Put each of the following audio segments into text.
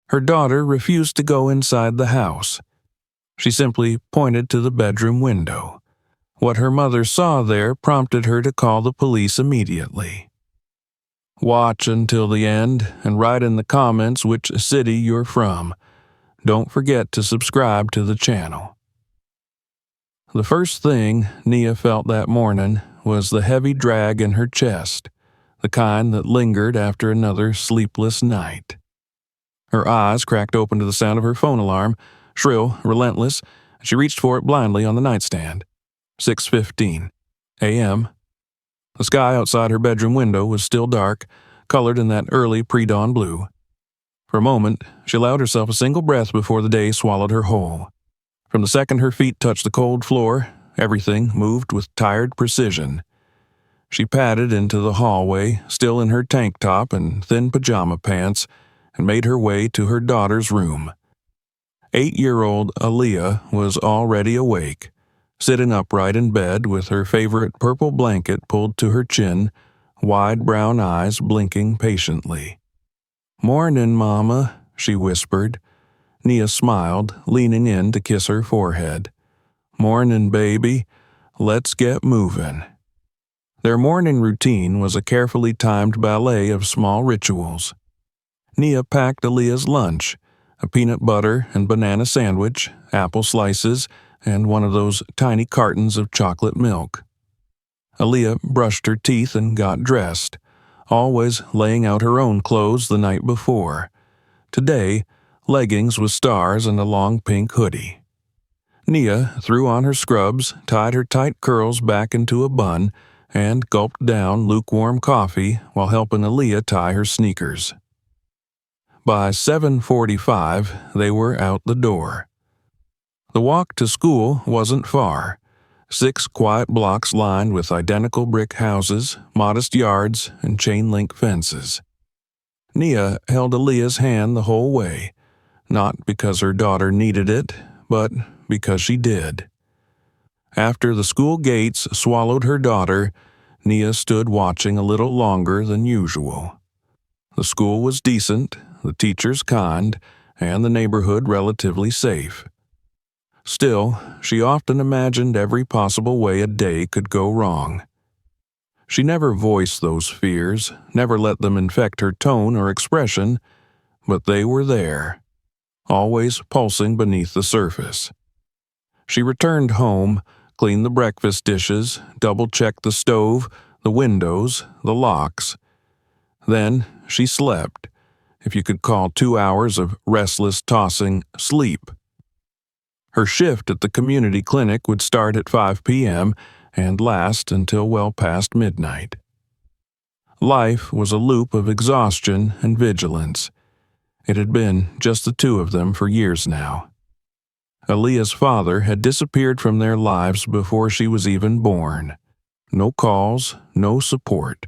Her daughter refused to go inside the house. She simply pointed to the bedroom window. What her mother saw there prompted her to call the police immediately. Watch until the end and write in the comments which city you're from. Don't forget to subscribe to the channel. The first thing Nia felt that morning was the heavy drag in her chest, the kind that lingered after another sleepless night. Her eyes cracked open to the sound of her phone alarm, shrill, relentless, and she reached for it blindly on the nightstand. 6:15 a.m. The sky outside her bedroom window was still dark, colored in that early pre-dawn blue. For a moment, she allowed herself a single breath before the day swallowed her whole. From the second her feet touched the cold floor, everything moved with tired precision. She padded into the hallway, still in her tank top and thin pajama pants, and made her way to her daughter's room. 8-year-old Aaliyah was already awake, sitting upright in bed with her favorite purple blanket pulled to her chin, wide brown eyes blinking patiently. "Morning, Mama," she whispered. Nia smiled, leaning in to kiss her forehead. "Morning, baby. Let's get moving." Their morning routine was a carefully timed ballet of small rituals. Nia packed Aaliyah's lunch, a peanut butter and banana sandwich, apple slices, and one of those tiny cartons of chocolate milk. Aaliyah brushed her teeth and got dressed, always laying out her own clothes the night before. Today, leggings with stars and a long pink hoodie. Nia threw on her scrubs, tied her tight curls back into a bun, and gulped down lukewarm coffee while helping Aaliyah tie her sneakers. By 7:45, they were out the door. The walk to school wasn't far. 6 quiet blocks lined with identical brick houses, modest yards, and chain-link fences. Nia held Aaliyah's hand the whole way, not because her daughter needed it, but because she did. After the school gates swallowed her daughter, Nia stood watching a little longer than usual. The school was decent, the teachers kind, and the neighborhood relatively safe. Still, she often imagined every possible way a day could go wrong. She never voiced those fears, never let them infect her tone or expression, but they were there, always pulsing beneath the surface. She returned home, cleaned the breakfast dishes, double-checked the stove, the windows, the locks. Then she slept, if you could call 2 hours of restless tossing sleep. Her shift at the community clinic would start at 5 p.m. and last until well past midnight. Life was a loop of exhaustion and vigilance. It had been just the two of them for years now. Aaliyah's father had disappeared from their lives before she was even born. No calls, no support,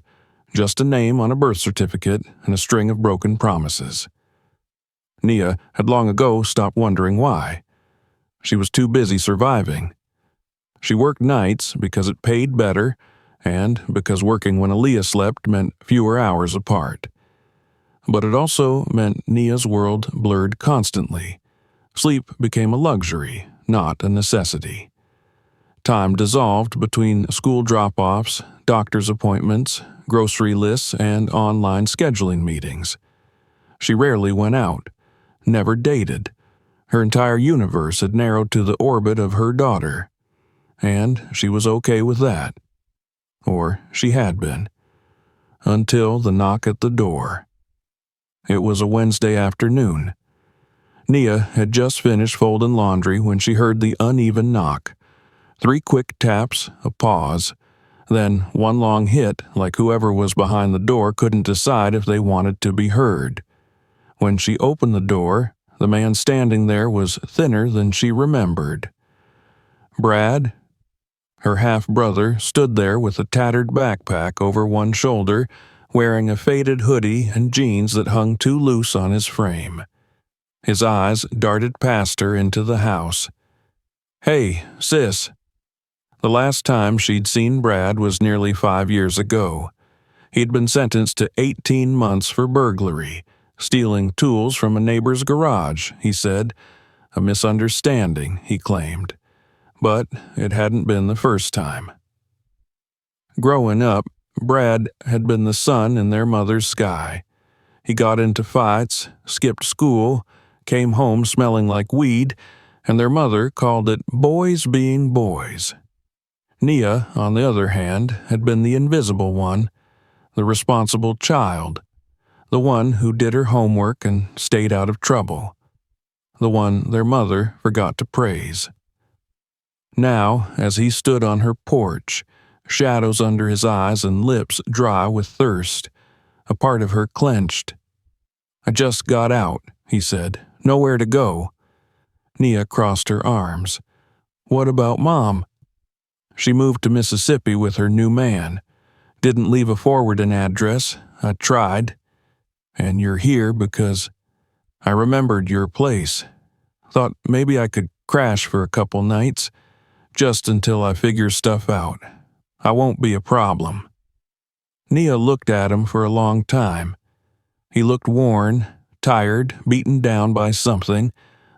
just a name on a birth certificate and a string of broken promises. Nia had long ago stopped wondering why. She was too busy surviving. She worked nights because it paid better, and because working when Aaliyah slept meant fewer hours apart. But it also meant Nia's world blurred constantly. Sleep became a luxury, not a necessity. Time dissolved between school drop-offs, doctor's appointments, grocery lists, and online scheduling meetings. She rarely went out, never dated. Her entire universe had narrowed to the orbit of her daughter. And she was okay with that. Or she had been. Until the knock at the door. It was a Wednesday afternoon. Nia had just finished folding laundry when she heard the uneven knock. 3 quick taps, a pause, then one long hit like whoever was behind the door couldn't decide if they wanted to be heard. When she opened the door, the man standing there was thinner than she remembered. Brad? Her half-brother stood there with a tattered backpack over one shoulder, wearing a faded hoodie and jeans that hung too loose on his frame. His eyes darted past her into the house. "Hey, sis." The last time she'd seen Brad was nearly 5 years ago. He'd been sentenced to 18 months for burglary, Stealing tools from a neighbor's garage, he said. A misunderstanding, he claimed. But it hadn't been the first time. Growing up, Brad had been the sun in their mother's sky. He got into fights, skipped school, came home smelling like weed, and their mother called it boys being boys. Nia, on the other hand, had been the invisible one, the responsible child, the one who did her homework and stayed out of trouble, the one their mother forgot to praise. Now, as he stood on her porch, shadows under his eyes and lips dry with thirst, a part of her clenched. "I just got out," he said. "Nowhere to go." Nia crossed her arms. "What about Mom?" "She moved to Mississippi with her new man. Didn't leave a forwarding address. I tried. And you're here because I remembered your place. Thought maybe I could crash for a couple nights, just until I figure stuff out. I won't be a problem." Nia looked at him for a long time. He looked worn, tired, beaten down by something.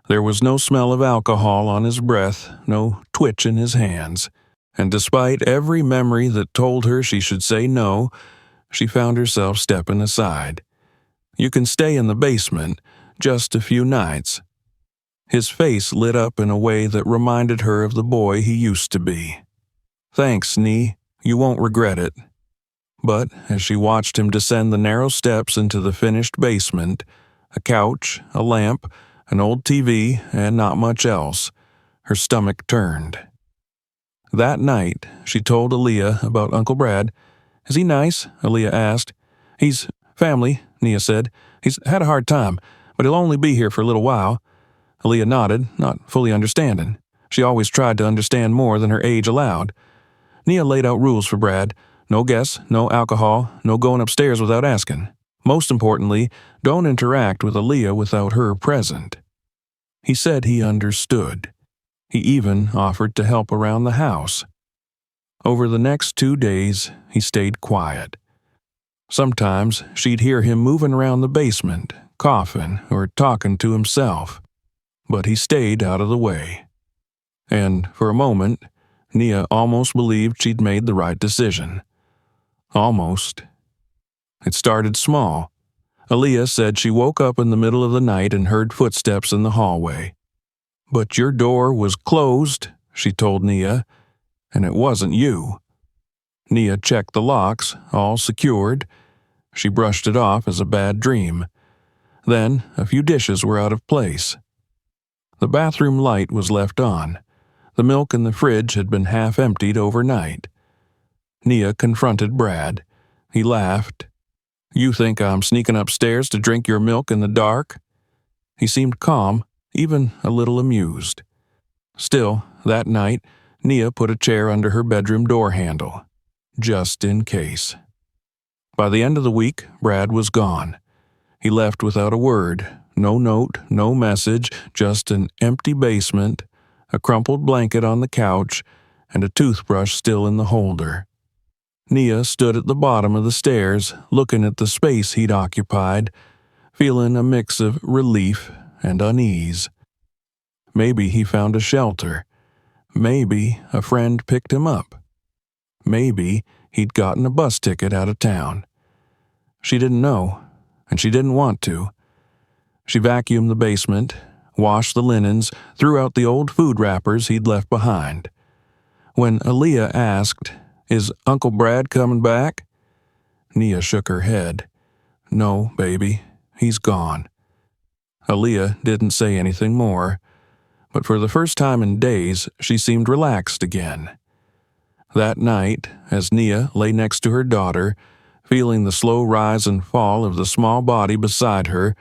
There was no smell of alcohol on his breath, no twitch in his hands. And despite every memory that told her she should say no, she found herself stepping aside. "You can stay in the basement, just a few nights." His face lit up in a way that reminded her of the boy he used to be. "Thanks, Nee. You won't regret it." But as she watched him descend the narrow steps into the finished basement, a couch, a lamp, an old TV, and not much else, her stomach turned. That night, she told Aaliyah about Uncle Brad. "Is he nice?" Aaliyah asked. "He's family," Nia said. "He's had a hard time, but he'll only be here for a little while." Aaliyah nodded, not fully understanding. She always tried to understand more than her age allowed. Nia laid out rules for Brad. No guests, no alcohol, no going upstairs without asking. Most importantly, don't interact with Aaliyah without her present. He said he understood. He even offered to help around the house. Over the next 2 days, he stayed quiet. Sometimes she'd hear him moving around the basement, coughing or talking to himself. But he stayed out of the way. And for a moment, Nia almost believed she'd made the right decision. Almost. It started small. Aaliyah said she woke up in the middle of the night and heard footsteps in the hallway. "But your door was closed," she told Nia, "and it wasn't you." Nia checked the locks, all secured. She brushed it off as a bad dream. Then a few dishes were out of place. The bathroom light was left on. The milk in the fridge had been half emptied overnight. Nia confronted Brad. He laughed. "You think I'm sneaking upstairs to drink your milk in the dark?" He seemed calm, even a little amused. Still, that night, Nia put a chair under her bedroom door handle, just in case. By the end of the week, Brad was gone. He left without a word, no note, no message, just an empty basement, a crumpled blanket on the couch, and a toothbrush still in the holder. Nia stood at the bottom of the stairs, looking at the space he'd occupied, feeling a mix of relief and unease. Maybe he found a shelter. Maybe a friend picked him up. Maybe he'd gotten a bus ticket out of town. She didn't know, and she didn't want to. She vacuumed the basement, washed the linens, threw out the old food wrappers he'd left behind. When Aaliyah asked, "Is Uncle Brad coming back?" Nia shook her head. "No, baby, he's gone." Aaliyah didn't say anything more, but for the first time in days, she seemed relaxed again. That night, as Nia lay next to her daughter, feeling the slow rise and fall of the small body beside her,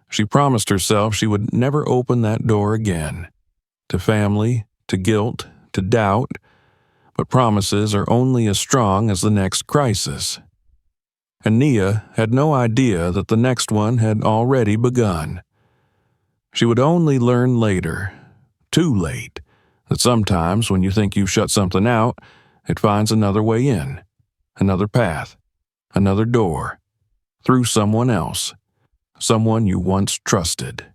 she promised herself she would never open that door again. To family, to guilt, to doubt, but promises are only as strong as the next crisis. And Nia had no idea that the next one had already begun. She would only learn later, too late, that sometimes when you think you've shut something out, it finds another way in, another path, another door, through someone else, someone you once trusted.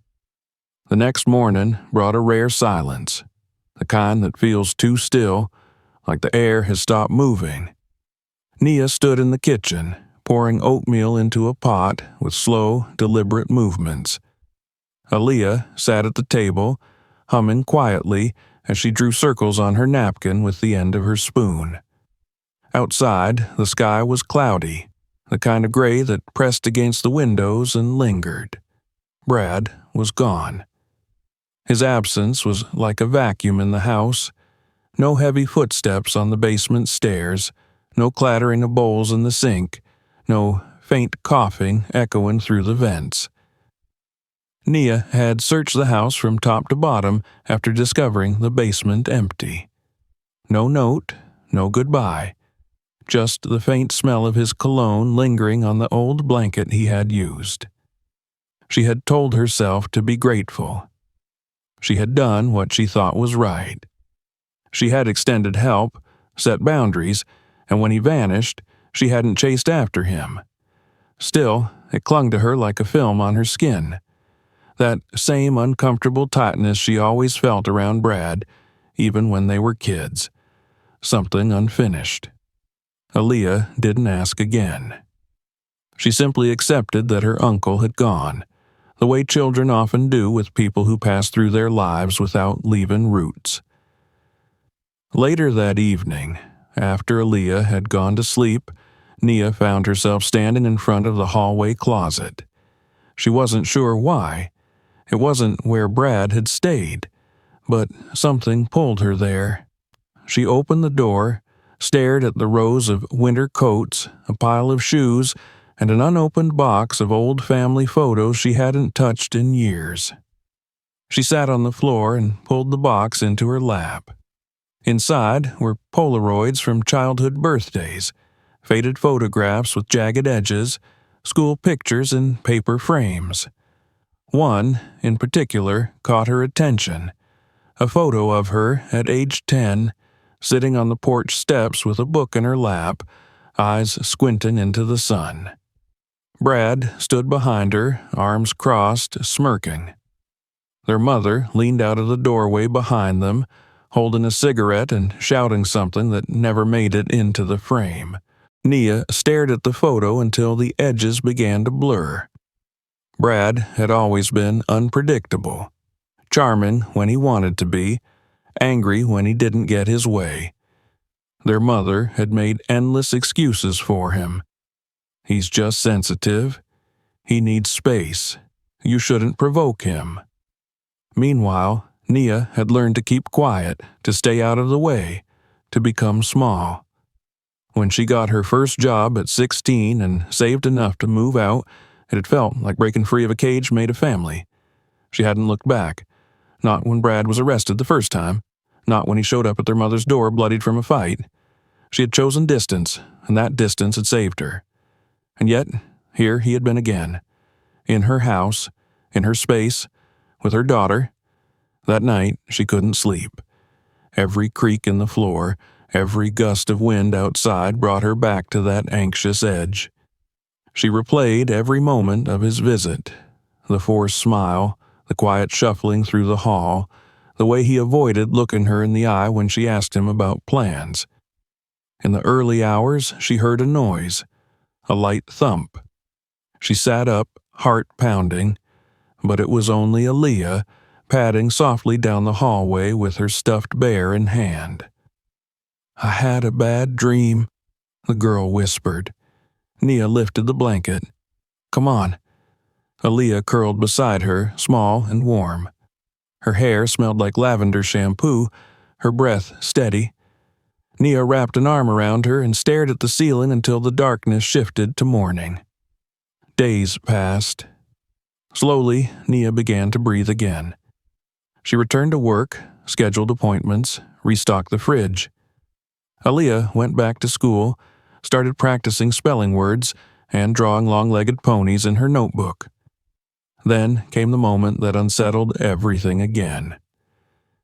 The next morning brought a rare silence, the kind that feels too still, like the air has stopped moving. Nia stood in the kitchen, pouring oatmeal into a pot with slow, deliberate movements. Aaliyah sat at the table, humming quietly as she drew circles on her napkin with the end of her spoon. Outside, the sky was cloudy, the kind of gray that pressed against the windows and lingered. Brad was gone. His absence was like a vacuum in the house. No heavy footsteps on the basement stairs, no clattering of bowls in the sink, no faint coughing echoing through the vents. Nia had searched the house from top to bottom after discovering the basement empty. No note, no goodbye, just the faint smell of his cologne lingering on the old blanket he had used. She had told herself to be grateful. She had done what she thought was right. She had extended help, set boundaries, and when he vanished, she hadn't chased after him. Still, it clung to her like a film on her skin. That same uncomfortable tightness she always felt around Brad, even when they were kids. Something unfinished. Aaliyah didn't ask again. She simply accepted that her uncle had gone, the way children often do with people who pass through their lives without leaving roots. Later that evening, after Aaliyah had gone to sleep, Nia found herself standing in front of the hallway closet. She wasn't sure why. It wasn't where Brad had stayed, but something pulled her there. She opened the door, stared at the rows of winter coats, a pile of shoes, and an unopened box of old family photos she hadn't touched in years. She sat on the floor and pulled the box into her lap. Inside were Polaroids from childhood birthdays, faded photographs with jagged edges, school pictures in paper frames. One, in particular, caught her attention. A photo of her at age 10, sitting on the porch steps with a book in her lap, eyes squinting into the sun. Brad stood behind her, arms crossed, smirking. Their mother leaned out of the doorway behind them, holding a cigarette and shouting something that never made it into the frame. Nia stared at the photo until the edges began to blur. Brad had always been unpredictable, charming when he wanted to be, angry when he didn't get his way. Their mother had made endless excuses for him. He's just sensitive. He needs space. You shouldn't provoke him. Meanwhile, Nia had learned to keep quiet, to stay out of the way, to become small. When she got her first job at 16 and saved enough to move out, it had felt like breaking free of a cage made of family. She hadn't looked back. Not when Brad was arrested the first time. Not when he showed up at their mother's door bloodied from a fight. She had chosen distance, and that distance had saved her. And yet, here he had been again. In her house, in her space, with her daughter. That night, she couldn't sleep. Every creak in the floor, every gust of wind outside brought her back to that anxious edge. She replayed every moment of his visit, the forced smile, the quiet shuffling through the hall, the way he avoided looking her in the eye when she asked him about plans. In the early hours, she heard a noise, a light thump. She sat up, heart pounding, but it was only Aaliyah, padding softly down the hallway with her stuffed bear in hand. "I had a bad dream," the girl whispered. Nia lifted the blanket. "Come on." Aaliyah curled beside her, small and warm. Her hair smelled like lavender shampoo, her breath steady. Nia wrapped an arm around her and stared at the ceiling until the darkness shifted to morning. Days passed. Slowly, Nia began to breathe again. She returned to work, scheduled appointments, restocked the fridge. Aaliyah went back to school, started practicing spelling words, and drawing long-legged ponies in her notebook. Then came the moment that unsettled everything again.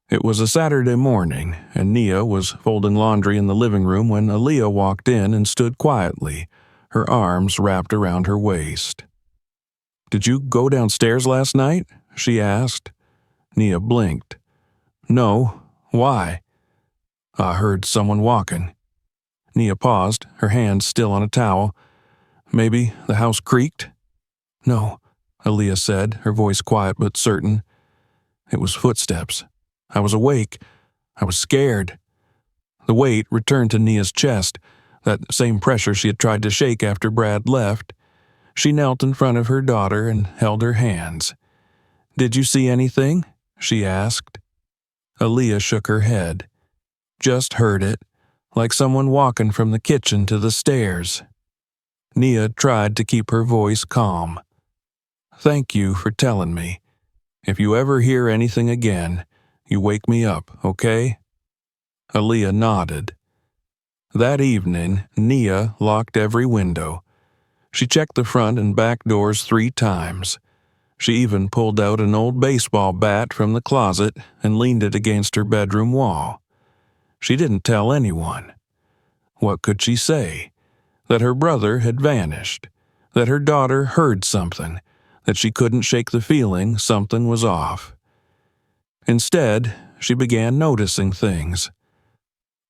It was a Saturday morning, and Nia was folding laundry in the living room when Aaliyah walked in and stood quietly, her arms wrapped around her waist. "Did you go downstairs last night?" she asked. Nia blinked. "No. Why?" "I heard someone walking." Nia paused, her hand still on a towel. "Maybe the house creaked?" "No," Aaliyah said, her voice quiet but certain. "It was footsteps. I was awake. I was scared." The weight returned to Nia's chest, that same pressure she had tried to shake after Brad left. She knelt in front of her daughter and held her hands. "Did you see anything?" she asked. Aaliyah shook her head. "Just heard it, like someone walking from the kitchen to the stairs." Nia tried to keep her voice calm. "Thank you for telling me. If you ever hear anything again, you wake me up, okay?" Aaliyah nodded. That evening, Nia locked every window. She checked the front and back doors 3 times. She even pulled out an old baseball bat from the closet and leaned it against her bedroom wall. She didn't tell anyone. What could she say? That her brother had vanished, that her daughter heard something, that she couldn't shake the feeling something was off. Instead, she began noticing things.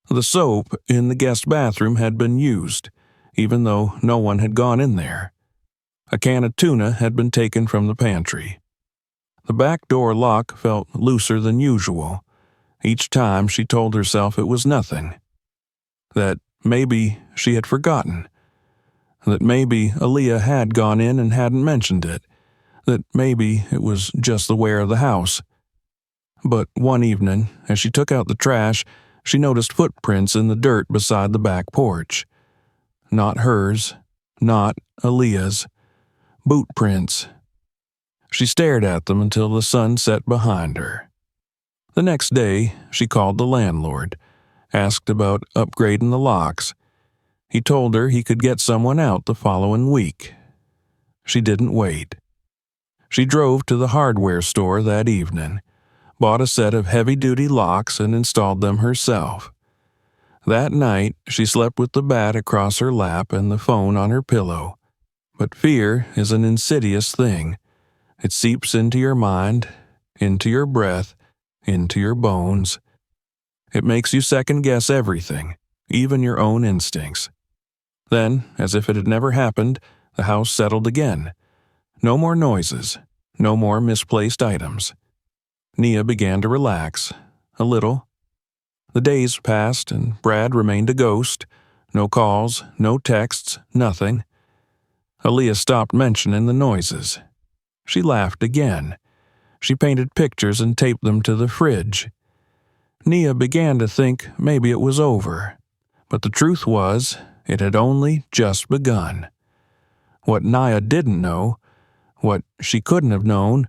The soap in the guest bathroom had been used, even though no one had gone in there. A can of tuna had been taken from the pantry. The back door lock felt looser than usual. Each time she told herself it was nothing. That maybe she had forgotten. That maybe Aaliyah had gone in and hadn't mentioned it. That maybe it was just the wear of the house. But one evening, as she took out the trash, she noticed footprints in the dirt beside the back porch. Not hers, not Aaliyah's. Boot prints. She stared at them until the sun set behind her. The next day, she called the landlord, asked about upgrading the locks. He told her he could get someone out the following week. She didn't wait. She drove to the hardware store that evening, bought a set of heavy-duty locks and installed them herself. That night, she slept with the bat across her lap and the phone on her pillow. But fear is an insidious thing. It seeps into your mind, into your breath, into your bones. It makes you second-guess everything, even your own instincts. Then, as if it had never happened, the house settled again. No more noises, no more misplaced items. Nia began to relax, a little. The days passed and Brad remained a ghost. No calls, no texts, nothing. Aaliyah stopped mentioning the noises. She laughed again. She painted pictures and taped them to the fridge. Nia began to think maybe it was over. But the truth was, it had only just begun. What Nia didn't know, what she couldn't have known,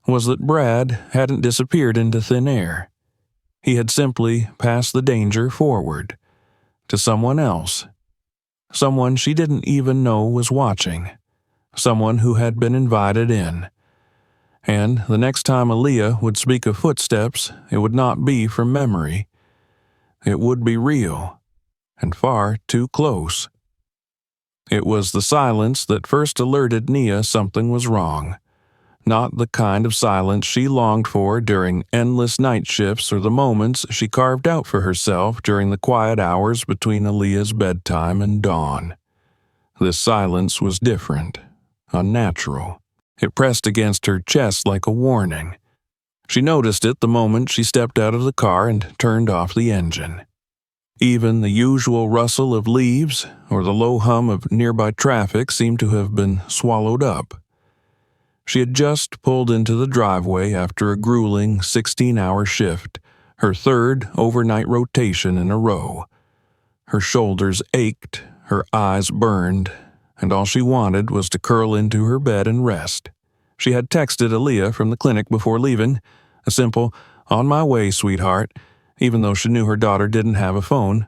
was that Brad hadn't disappeared into thin air. He had simply passed the danger forward, to someone else. Someone she didn't even know was watching. Someone who had been invited in. And the next time Aaliyah would speak of footsteps, it would not be from memory. It would be real, and far too close. It was the silence that first alerted Nia something was wrong. Not the kind of silence she longed for during endless night shifts or the moments she carved out for herself during the quiet hours between Aaliyah's bedtime and dawn. This silence was different, unnatural. It pressed against her chest like a warning. She noticed it the moment she stepped out of the car and turned off the engine. Even the usual rustle of leaves or the low hum of nearby traffic seemed to have been swallowed up. She had just pulled into the driveway after a grueling 16-hour shift, her third overnight rotation in a row. Her shoulders ached, her eyes burned, and all she wanted was to curl into her bed and rest. She had texted Aaliyah from the clinic before leaving, a simple, "On my way, sweetheart," even though she knew her daughter didn't have a phone.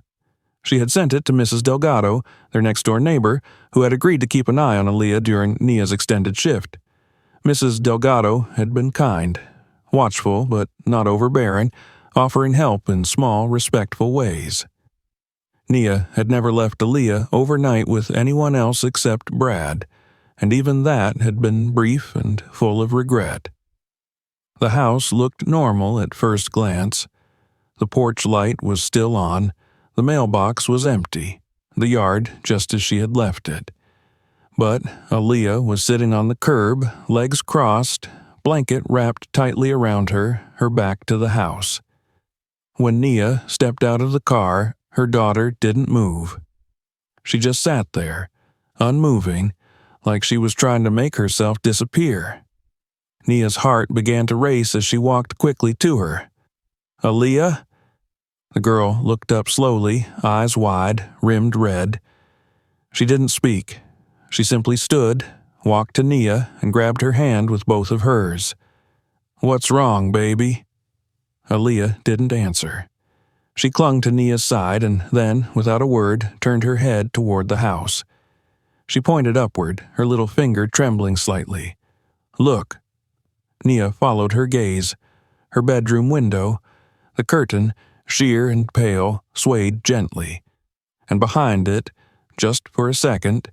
She had sent it to Mrs. Delgado, their next-door neighbor, who had agreed to keep an eye on Aaliyah during Nia's extended shift. Mrs. Delgado had been kind, watchful but not overbearing, offering help in small, respectful ways. Nia had never left Aaliyah overnight with anyone else except Brad, and even that had been brief and full of regret. The house looked normal at first glance. The porch light was still on, the mailbox was empty, the yard just as she had left it. But Aaliyah was sitting on the curb, legs crossed, blanket wrapped tightly around her, her back to the house. When Nia stepped out of the car, her daughter didn't move. She just sat there, unmoving, like she was trying to make herself disappear. Nia's heart began to race as she walked quickly to her. "Aaliyah?" The girl looked up slowly, eyes wide, rimmed red. She didn't speak. She simply stood, walked to Nia, and grabbed her hand with both of hers. "What's wrong, baby?" Aaliyah didn't answer. She clung to Nia's side and then, without a word, turned her head toward the house. She pointed upward, her little finger trembling slightly. "Look." Nia followed her gaze. Her bedroom window, the curtain, sheer and pale, swayed gently. And behind it, just for a second,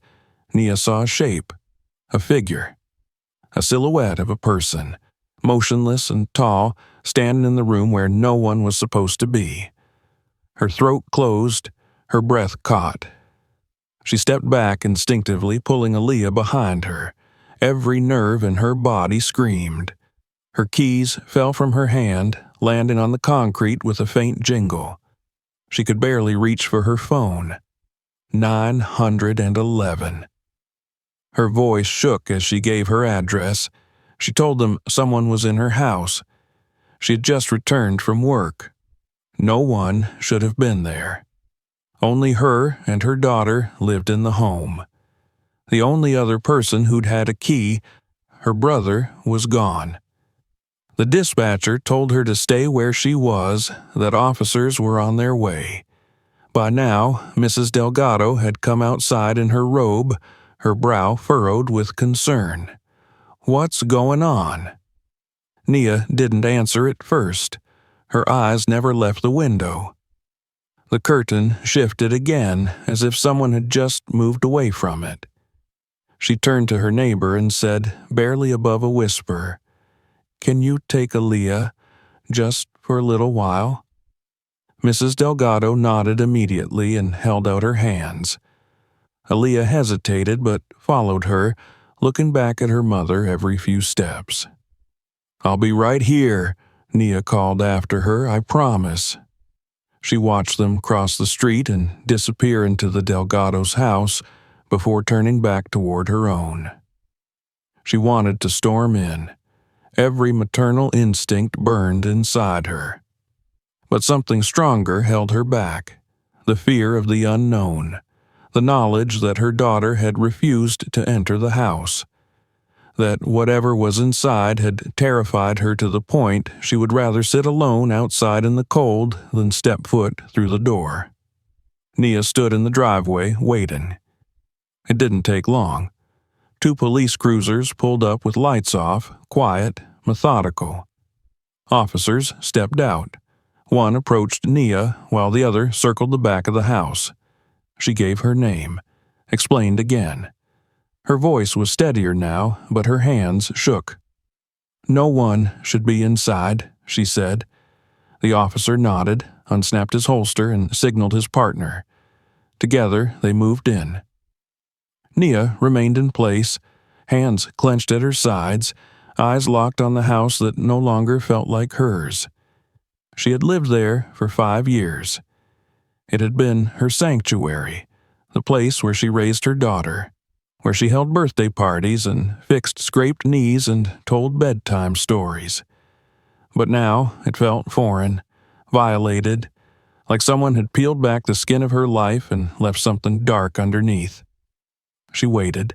Nia saw a shape, a figure, a silhouette of a person, motionless and tall, standing in the room where no one was supposed to be. Her throat closed, her breath caught. She stepped back instinctively, pulling Aaliyah behind her. Every nerve in her body screamed. Her keys fell from her hand, landing on the concrete with a faint jingle. She could barely reach for her phone. 911. Her voice shook as she gave her address. She told them someone was in her house. She had just returned from work. No one should have been there. Only her and her daughter lived in the home. The only other person who'd had a key, her brother, was gone. The dispatcher told her to stay where she was, that officers were on their way. By now, Mrs. Delgado had come outside in her robe, her brow furrowed with concern. "What's going on?" Nia didn't answer at first. Her eyes never left the window. The curtain shifted again, as if someone had just moved away from it. She turned to her neighbor and said, barely above a whisper, "Can you take Aaliyah, just for a little while?" Mrs. Delgado nodded immediately and held out her hands. Aaliyah hesitated but followed her, looking back at her mother every few steps. "I'll be right here," Nia called after her, "I promise." She watched them cross the street and disappear into the Delgado's house before turning back toward her own. She wanted to storm in. Every maternal instinct burned inside her. But something stronger held her back, the fear of the unknown, the knowledge that her daughter had refused to enter the house, that whatever was inside had terrified her to the point she would rather sit alone outside in the cold than step foot through the door. Nia stood in the driveway, waiting. It didn't take long. 2 police cruisers pulled up with lights off, quiet, methodical. Officers stepped out. One approached Nia, while the other circled the back of the house. She gave her name, explained again. Her voice was steadier now, but her hands shook. "No one should be inside," she said. The officer nodded, unsnapped his holster, and signaled his partner. Together, they moved in. Nia remained in place, hands clenched at her sides, eyes locked on the house that no longer felt like hers. She had lived there for 5 years. It had been her sanctuary, the place where she raised her daughter, where she held birthday parties and fixed scraped knees and told bedtime stories. But now it felt foreign, violated, like someone had peeled back the skin of her life and left something dark underneath. She waited.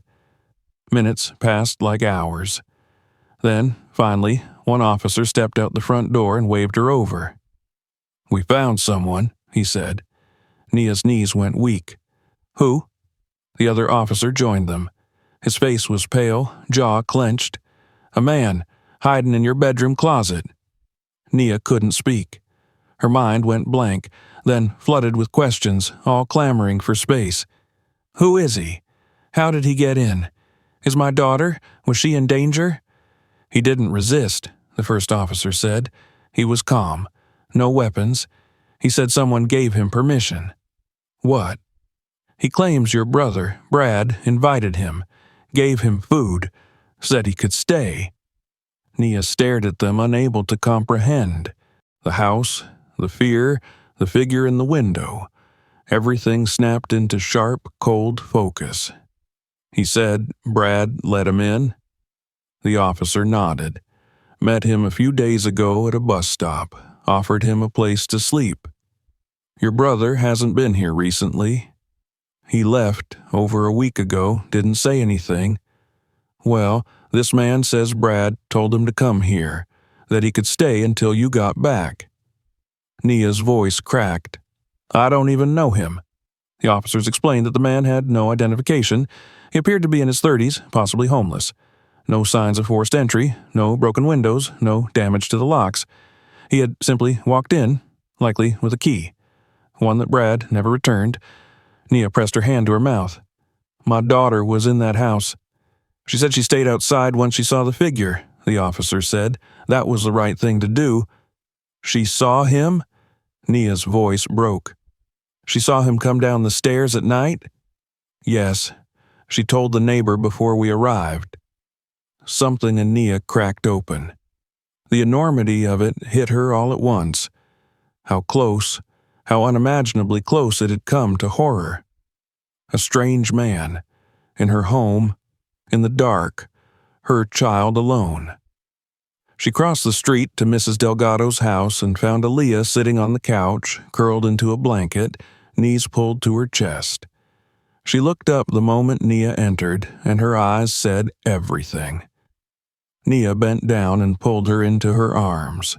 Minutes passed like hours. Then, finally, one officer stepped out the front door and waved her over. "We found someone," he said. Nia's knees went weak. "Who?" The other officer joined them. His face was pale, jaw clenched. "A man, hiding in your bedroom closet." Nia couldn't speak. Her mind went blank, then flooded with questions, all clamoring for space. "Who is he? How did he get in? Is my daughter? Was she in danger?" "He didn't resist," the first officer said. "He was calm. No weapons. He said someone gave him permission." "What?" "He claims your brother, Brad, invited him, gave him food, said he could stay." Nia stared at them, unable to comprehend. The house, the fear, the figure in the window. Everything snapped into sharp, cold focus. "He said Brad let him in?" The officer nodded. "Met him a few days ago at a bus stop, offered him a place to sleep." "Your brother hasn't been here recently?" "He left over a week ago, didn't say anything." "Well, this man says Brad told him to come here, that he could stay until you got back." Nia's voice cracked. "I don't even know him." The officers explained that the man had no identification. He appeared to be in his 30s, possibly homeless. No signs of forced entry, no broken windows, no damage to the locks. He had simply walked in, likely with a key, one that Brad never returned. Nia pressed her hand to her mouth. "My daughter was in that house. She said she stayed outside once she saw the figure," the officer said. "That was the right thing to do." "She saw him?" Nia's voice broke. "She saw him come down the stairs at night?" "Yes. She told the neighbor before we arrived." Something in Nia cracked open. The enormity of it hit her all at once. How close, how unimaginably close it had come to horror. A strange man, in her home, in the dark, her child alone. She crossed the street to Mrs. Delgado's house and found Aaliyah sitting on the couch, curled into a blanket, knees pulled to her chest. She looked up the moment Nia entered, and her eyes said everything. Nia bent down and pulled her into her arms.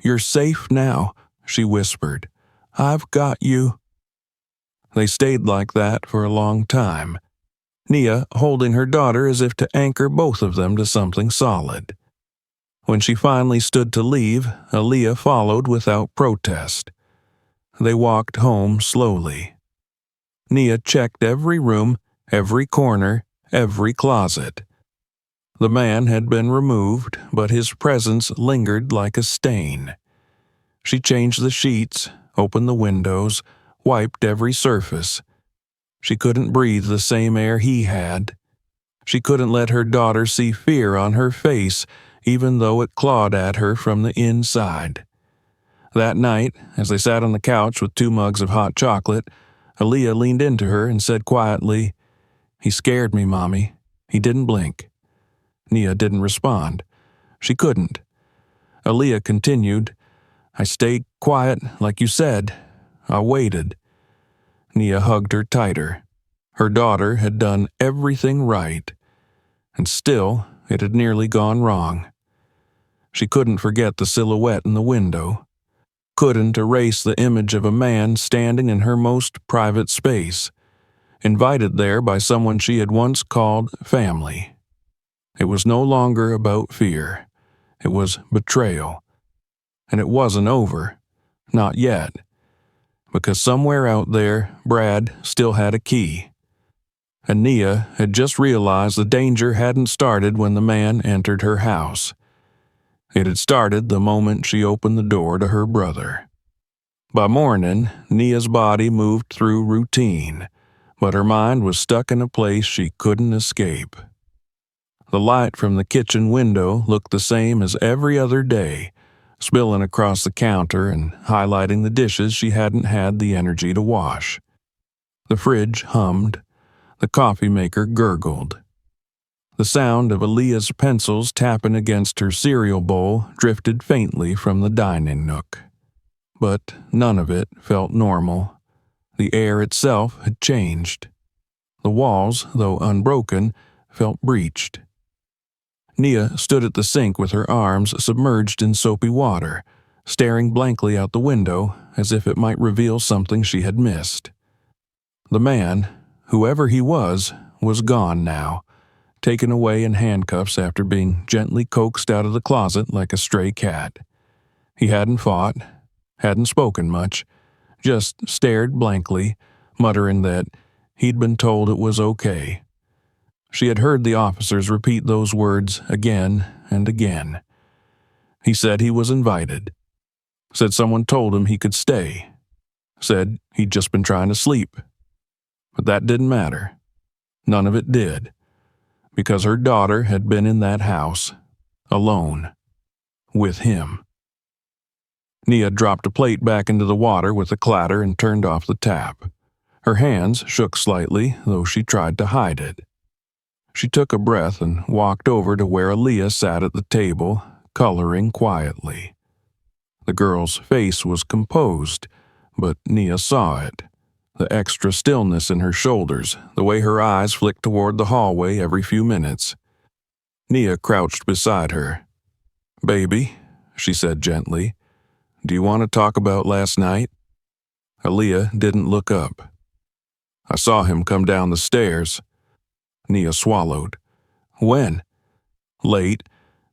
"You're safe now," she whispered. "I've got you." They stayed like that for a long time, Nia holding her daughter as if to anchor both of them to something solid. When she finally stood to leave, Aaliyah followed without protest. They walked home slowly. Nia checked every room, every corner, every closet. The man had been removed, but his presence lingered like a stain. She changed the sheets, opened the windows, wiped every surface. She couldn't breathe the same air he had. She couldn't let her daughter see fear on her face, even though it clawed at her from the inside. That night, as they sat on the couch with 2 mugs of hot chocolate, Aaliyah leaned into her and said quietly, "He scared me, Mommy. He didn't blink." Nia didn't respond. She couldn't. Aaliyah continued, "I stayed quiet, like you said. I waited." Nia hugged her tighter. Her daughter had done everything right, and still it had nearly gone wrong. She couldn't forget the silhouette in the window, couldn't erase the image of a man standing in her most private space, invited there by someone she had once called family. It was no longer about fear. It was betrayal. And it wasn't over. Not yet. Because somewhere out there, Brad still had a key. And Nia had just realized the danger hadn't started when the man entered her house. It had started the moment she opened the door to her brother. By morning, Nia's body moved through routine, but her mind was stuck in a place she couldn't escape. The light from the kitchen window looked the same as every other day, spilling across the counter and highlighting the dishes she hadn't had the energy to wash. The fridge hummed. The coffee maker gurgled. The sound of Aaliyah's pencils tapping against her cereal bowl drifted faintly from the dining nook. But none of it felt normal. The air itself had changed. The walls, though unbroken, felt breached. Nia stood at the sink with her arms submerged in soapy water, staring blankly out the window as if it might reveal something she had missed. The man, whoever he was gone now, taken away in handcuffs after being gently coaxed out of the closet like a stray cat. He hadn't fought, hadn't spoken much, just stared blankly, muttering that he'd been told it was okay. She had heard the officers repeat those words again and again. He said he was invited. Said someone told him he could stay. Said he'd just been trying to sleep. But that didn't matter. None of it did. Because her daughter had been in that house, alone, with him. Nia dropped a plate back into the water with a clatter and turned off the tap. Her hands shook slightly, though she tried to hide it. She took a breath and walked over to where Aaliyah sat at the table, coloring quietly. The girl's face was composed, but Nia saw it. The extra stillness in her shoulders, the way her eyes flicked toward the hallway every few minutes. Nia crouched beside her. "Baby," she said gently, "do you want to talk about last night?" Aaliyah didn't look up. "I saw him come down the stairs." Nia swallowed. "When?" "Late.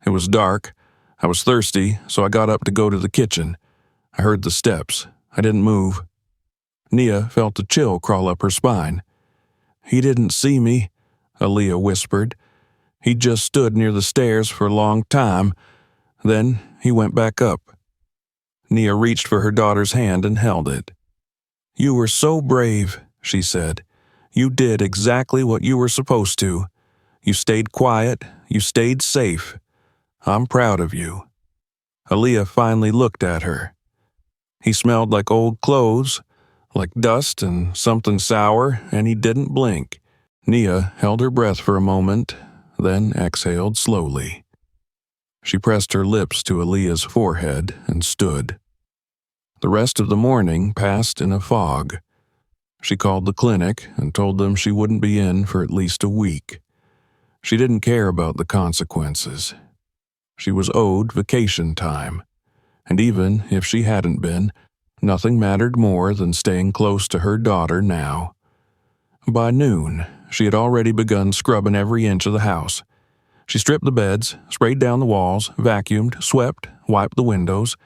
It was dark. I was thirsty, so I got up to go to the kitchen. I heard the steps. I didn't move." Nia felt a chill crawl up her spine. "He didn't see me," Aaliyah whispered. "He just stood near the stairs for a long time. Then he went back up." Nia reached for her daughter's hand and held it. "You were so brave," she said. "You did exactly what you were supposed to. You stayed quiet. You stayed safe. I'm proud of you." Aaliyah finally looked at her. He smelled like old clothes, like dust and something sour, and he didn't blink. Nia held her breath for a moment, then exhaled slowly. She pressed her lips to Aaliyah's forehead and stood. The rest of the morning passed in a fog. She called the clinic and told them she wouldn't be in for at least a week. She didn't care about the consequences. She was owed vacation time, and even if she hadn't been, nothing mattered more than staying close to her daughter now. By noon, she had already begun scrubbing every inch of the house. She stripped the beds, sprayed down the walls, vacuumed, swept, wiped the windows.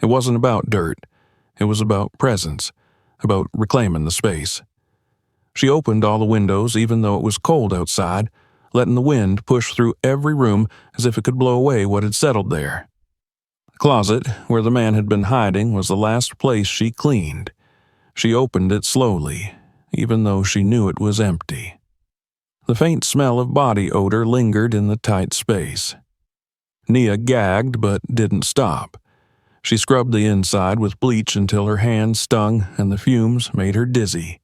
It wasn't about dirt. It was about presence, about reclaiming the space. She opened all the windows even though it was cold outside, letting the wind push through every room as if it could blow away what had settled there. The closet, where the man had been hiding, was the last place she cleaned. She opened it slowly, even though she knew it was empty. The faint smell of body odor lingered in the tight space. Nia gagged but didn't stop. She scrubbed the inside with bleach until her hands stung and the fumes made her dizzy.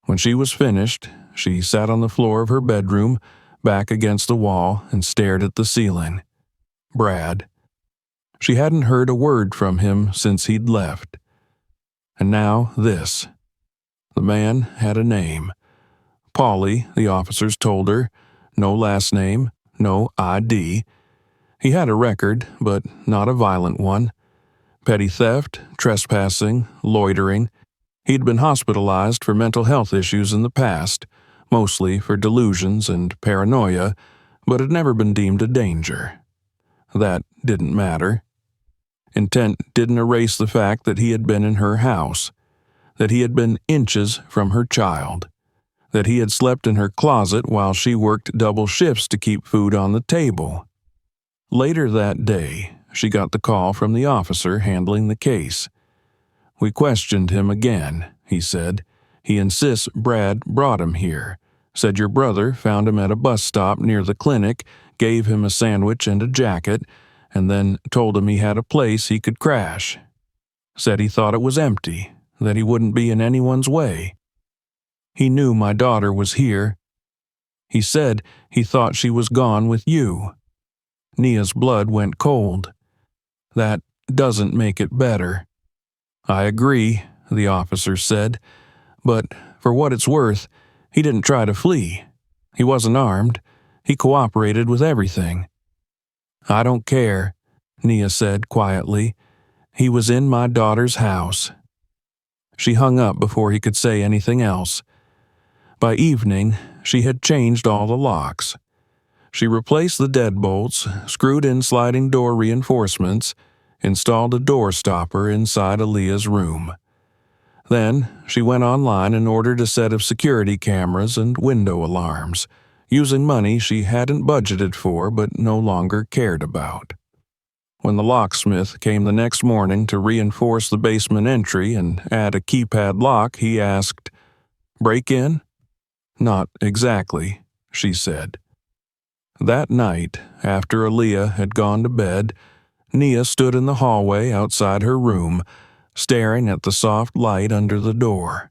When she was finished, she sat on the floor of her bedroom, back against the wall, and stared at the ceiling. Brad. She hadn't heard a word from him since he'd left. And now this. The man had a name. Paulie, the officers told her. No last name, no ID. He had a record, but not a violent one. Petty theft, trespassing, loitering. He'd been hospitalized for mental health issues in the past, mostly for delusions and paranoia, but had never been deemed a danger. That didn't matter. Intent didn't erase the fact that he had been in her house, that he had been inches from her child, that he had slept in her closet while she worked double shifts to keep food on the table. Later that day, she got the call from the officer handling the case. "We questioned him again," he said. "He insists Brad brought him here. Said your brother found him at a bus stop near the clinic, gave him a sandwich and a jacket, and then told him he had a place he could crash. Said he thought it was empty, that he wouldn't be in anyone's way. He knew my daughter was here. He said he thought she was gone with you." Nia's blood went cold. "That doesn't make it better." "I agree," the officer said, "but for what it's worth, he didn't try to flee. He wasn't armed. He cooperated with everything." "I don't care," Nia said quietly. "He was in my daughter's house." She hung up before he could say anything else. By evening, she had changed all the locks. She replaced the deadbolts, screwed in sliding door reinforcements, installed a door stopper inside Aaliyah's room. Then she went online and ordered a set of security cameras and window alarms. using money she hadn't budgeted for but no longer cared about. When the locksmith came the next morning to reinforce the basement entry and add a keypad lock, he asked, "Break in?" "Not exactly," she said. That night, after Aaliyah had gone to bed, Nia stood in the hallway outside her room, staring at the soft light under the door.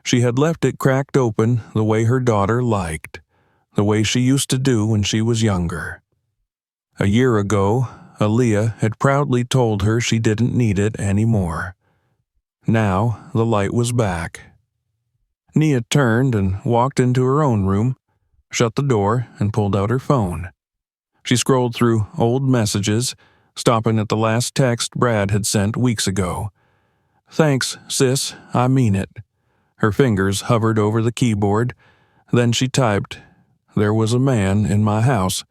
She had left it cracked open the way her daughter liked, the way she used to do when she was younger. A year ago, Aaliyah had proudly told her she didn't need it anymore. Now the light was back. Nia turned and walked into her own room, shut the door, and pulled out her phone. She scrolled through old messages, stopping at the last text Brad had sent weeks ago. "Thanks, sis, I mean it." Her fingers hovered over the keyboard. Then she typed, "There was a man in my house.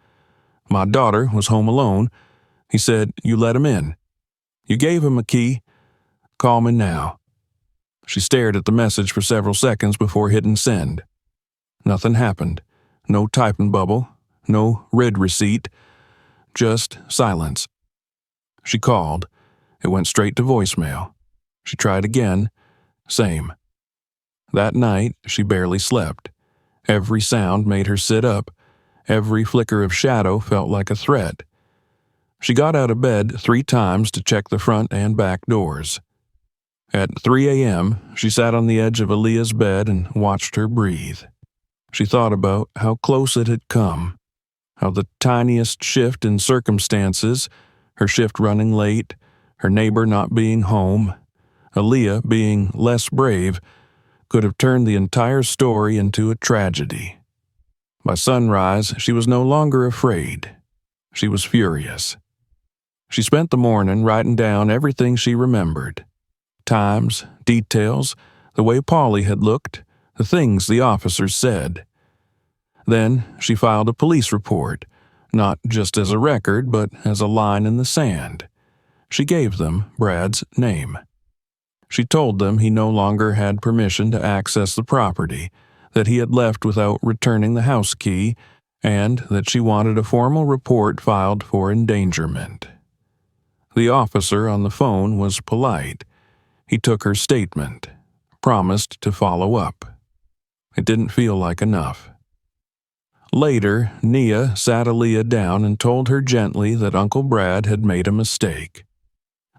My daughter was home alone. He said you let him in. You gave him a key. Call me now." She stared at the message for several seconds before hitting send. Nothing happened. No typing bubble. No read receipt. Just silence. She called. It went straight to voicemail. She tried again. Same. That night, she barely slept. Every sound made her sit up. Every flicker of shadow felt like a threat. She got out of bed 3 times to check the front and back doors. At 3 a.m., she sat on the edge of Aaliyah's bed and watched her breathe. She thought about how close it had come, how the tiniest shift in circumstances, her shift running late, her neighbor not being home, Aaliyah being less brave, could have turned the entire story into a tragedy. By sunrise, she was no longer afraid. She was furious. She spent the morning writing down everything she remembered. Times, details, the way Polly had looked, the things the officers said. Then she filed a police report, not just as a record, but as a line in the sand. She gave them Brad's name. She told them he no longer had permission to access the property, that he had left without returning the house key, and that she wanted a formal report filed for endangerment. The officer on the phone was polite. He took her statement, promised to follow up. It didn't feel like enough. Later, Nia sat Aaliyah down and told her gently that Uncle Brad had made a mistake,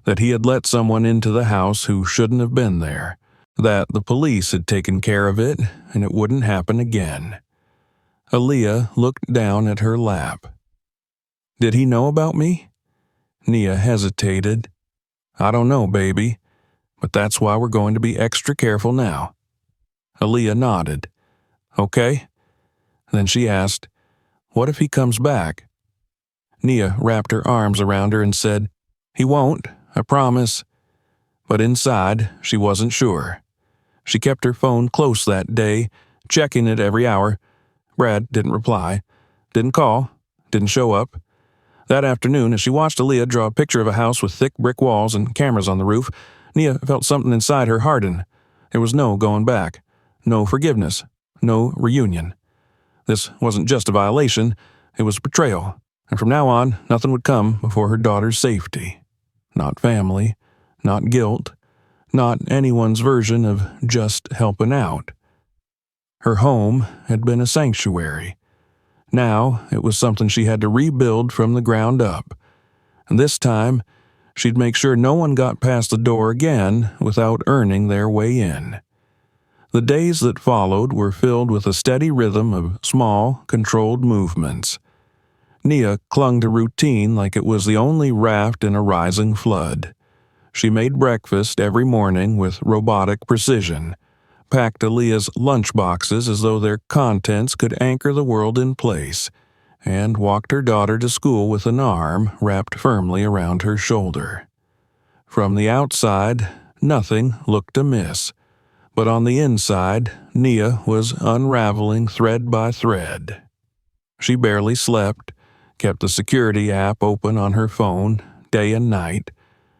that he had let someone into the house who shouldn't have been there, that the police had taken care of it and it wouldn't happen again. Aaliyah looked down at her lap. "Did he know about me?" Nia hesitated. "I don't know, baby, but that's why we're going to be extra careful now." Aaliyah nodded. "Okay." Then she asked, "What if he comes back?" Nia wrapped her arms around her and said, "He won't, I promise." But inside, she wasn't sure. She kept her phone close that day, checking it every hour. Brad didn't reply, didn't call, didn't show up. That afternoon, as she watched Aaliyah draw a picture of a house with thick brick walls and cameras on the roof, Nia felt something inside her harden. There was no going back, no forgiveness, no reunion. This wasn't just a violation, it was betrayal, and from now on, nothing would come before her daughter's safety. Not family, not guilt, not anyone's version of just helping out. Her home had been a sanctuary. Now it was something she had to rebuild from the ground up. And this time, she'd make sure no one got past the door again without earning their way in. The days that followed were filled with a steady rhythm of small, controlled movements. Nia clung to routine like it was the only raft in a rising flood. She made breakfast every morning with robotic precision, packed Aaliyah's lunch boxes as though their contents could anchor the world in place, and walked her daughter to school with an arm wrapped firmly around her shoulder. From the outside, nothing looked amiss, but on the inside, Nia was unraveling thread by thread. She barely slept, kept the security app open on her phone day and night,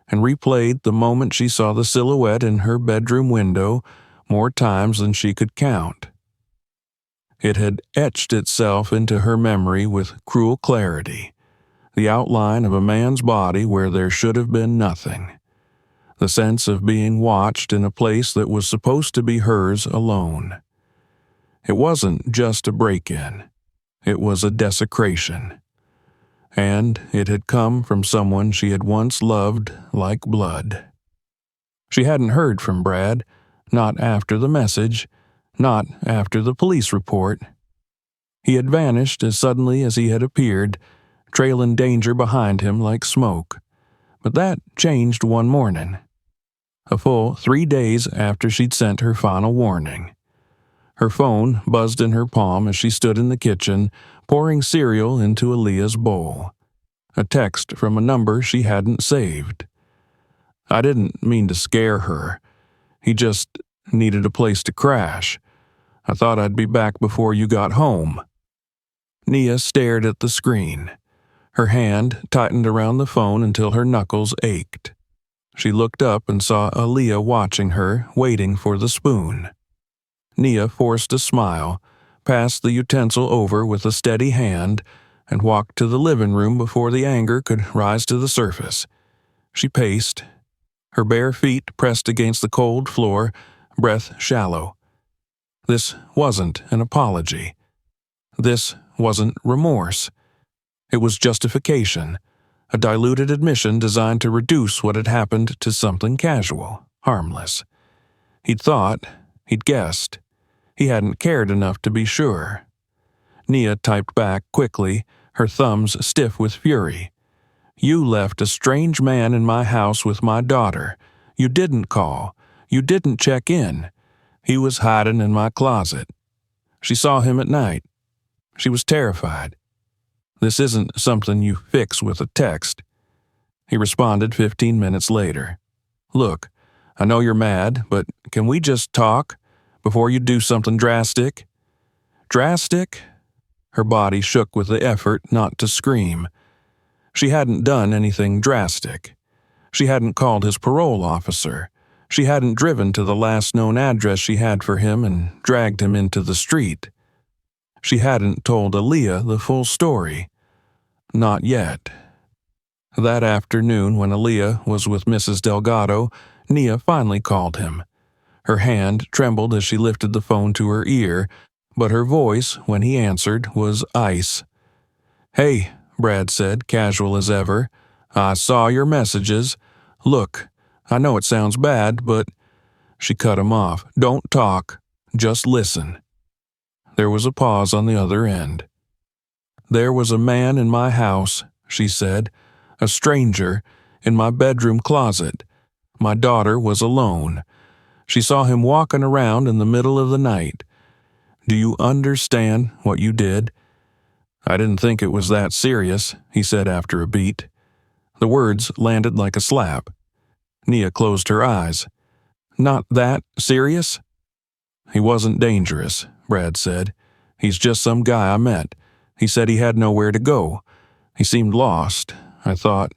and replayed the moment she saw the silhouette in her bedroom window more times than she could count. It had etched itself into her memory with cruel clarity, the outline of a man's body where there should have been nothing, the sense of being watched in a place that was supposed to be hers alone. It wasn't just a break-in. It was a desecration. And it had come from someone she had once loved like blood. She hadn't heard from Brad, not after the message, not after the police report. He had vanished as suddenly as he had appeared, trailing danger behind him like smoke. But that changed one morning, a full 3 days after she'd sent her final warning. Her phone buzzed in her palm as she stood in the kitchen, pouring cereal into Aaliyah's bowl. A text from a number she hadn't saved. I didn't mean to scare her. He just needed a place to crash. I thought I'd be back before you got home. Nia stared at the screen. Her hand tightened around the phone until her knuckles ached. She looked up and saw Aaliyah watching her, waiting for the spoon. Nia forced a smile, passed the utensil over with a steady hand, and walked to the living room before the anger could rise to the surface. She paced, her bare feet pressed against the cold floor, breath shallow. This wasn't an apology. This wasn't remorse. It was justification, a diluted admission designed to reduce what had happened to something casual, harmless. He'd thought, he'd guessed. He hadn't cared enough to be sure. Nia typed back quickly, her thumbs stiff with fury. You left a strange man in my house with my daughter. You didn't call. You didn't check in. He was hiding in my closet. She saw him at night. She was terrified. This isn't something you fix with a text. He responded 15 minutes later. Look, I know you're mad, but can we just talk before you do something drastic? Drastic? Her body shook with the effort not to scream. She hadn't done anything drastic. She hadn't called his parole officer. She hadn't driven to the last known address she had for him and dragged him into the street. She hadn't told Aaliyah the full story. Not yet. That afternoon, when Aaliyah was with Mrs. Delgado, Nia finally called him. Her hand trembled as she lifted the phone to her ear, but her voice, when he answered, was ice. Hey, Brad said, casual as ever. I saw your messages. Look, I know it sounds bad, but... She cut him off. Don't talk. Just listen. There was a pause on the other end. There was a man in my house, she said. A stranger, in my bedroom closet. My daughter was alone. She saw him walking around in the middle of the night. Do you understand what you did? I didn't think it was that serious, he said after a beat. The words landed like a slap. Nia closed her eyes. Not that serious? He wasn't dangerous, Brad said. He's just some guy I met. He said he had nowhere to go. He seemed lost. I thought,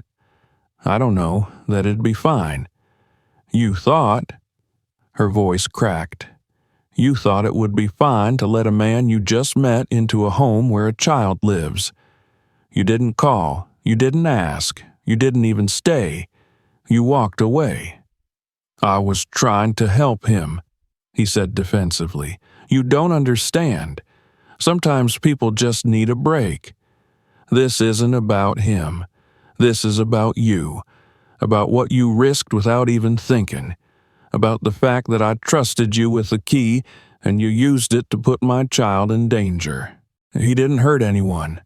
I don't know, that it'd be fine. You thought? Her voice cracked. You thought it would be fine to let a man you just met into a home where a child lives. You didn't call. You didn't ask. You didn't even stay. You walked away. I was trying to help him, he said defensively. You don't understand. Sometimes people just need a break. This isn't about him. This is about you. About what you risked without even thinking. About the fact that I trusted you with the key and you used it to put my child in danger. He didn't hurt anyone.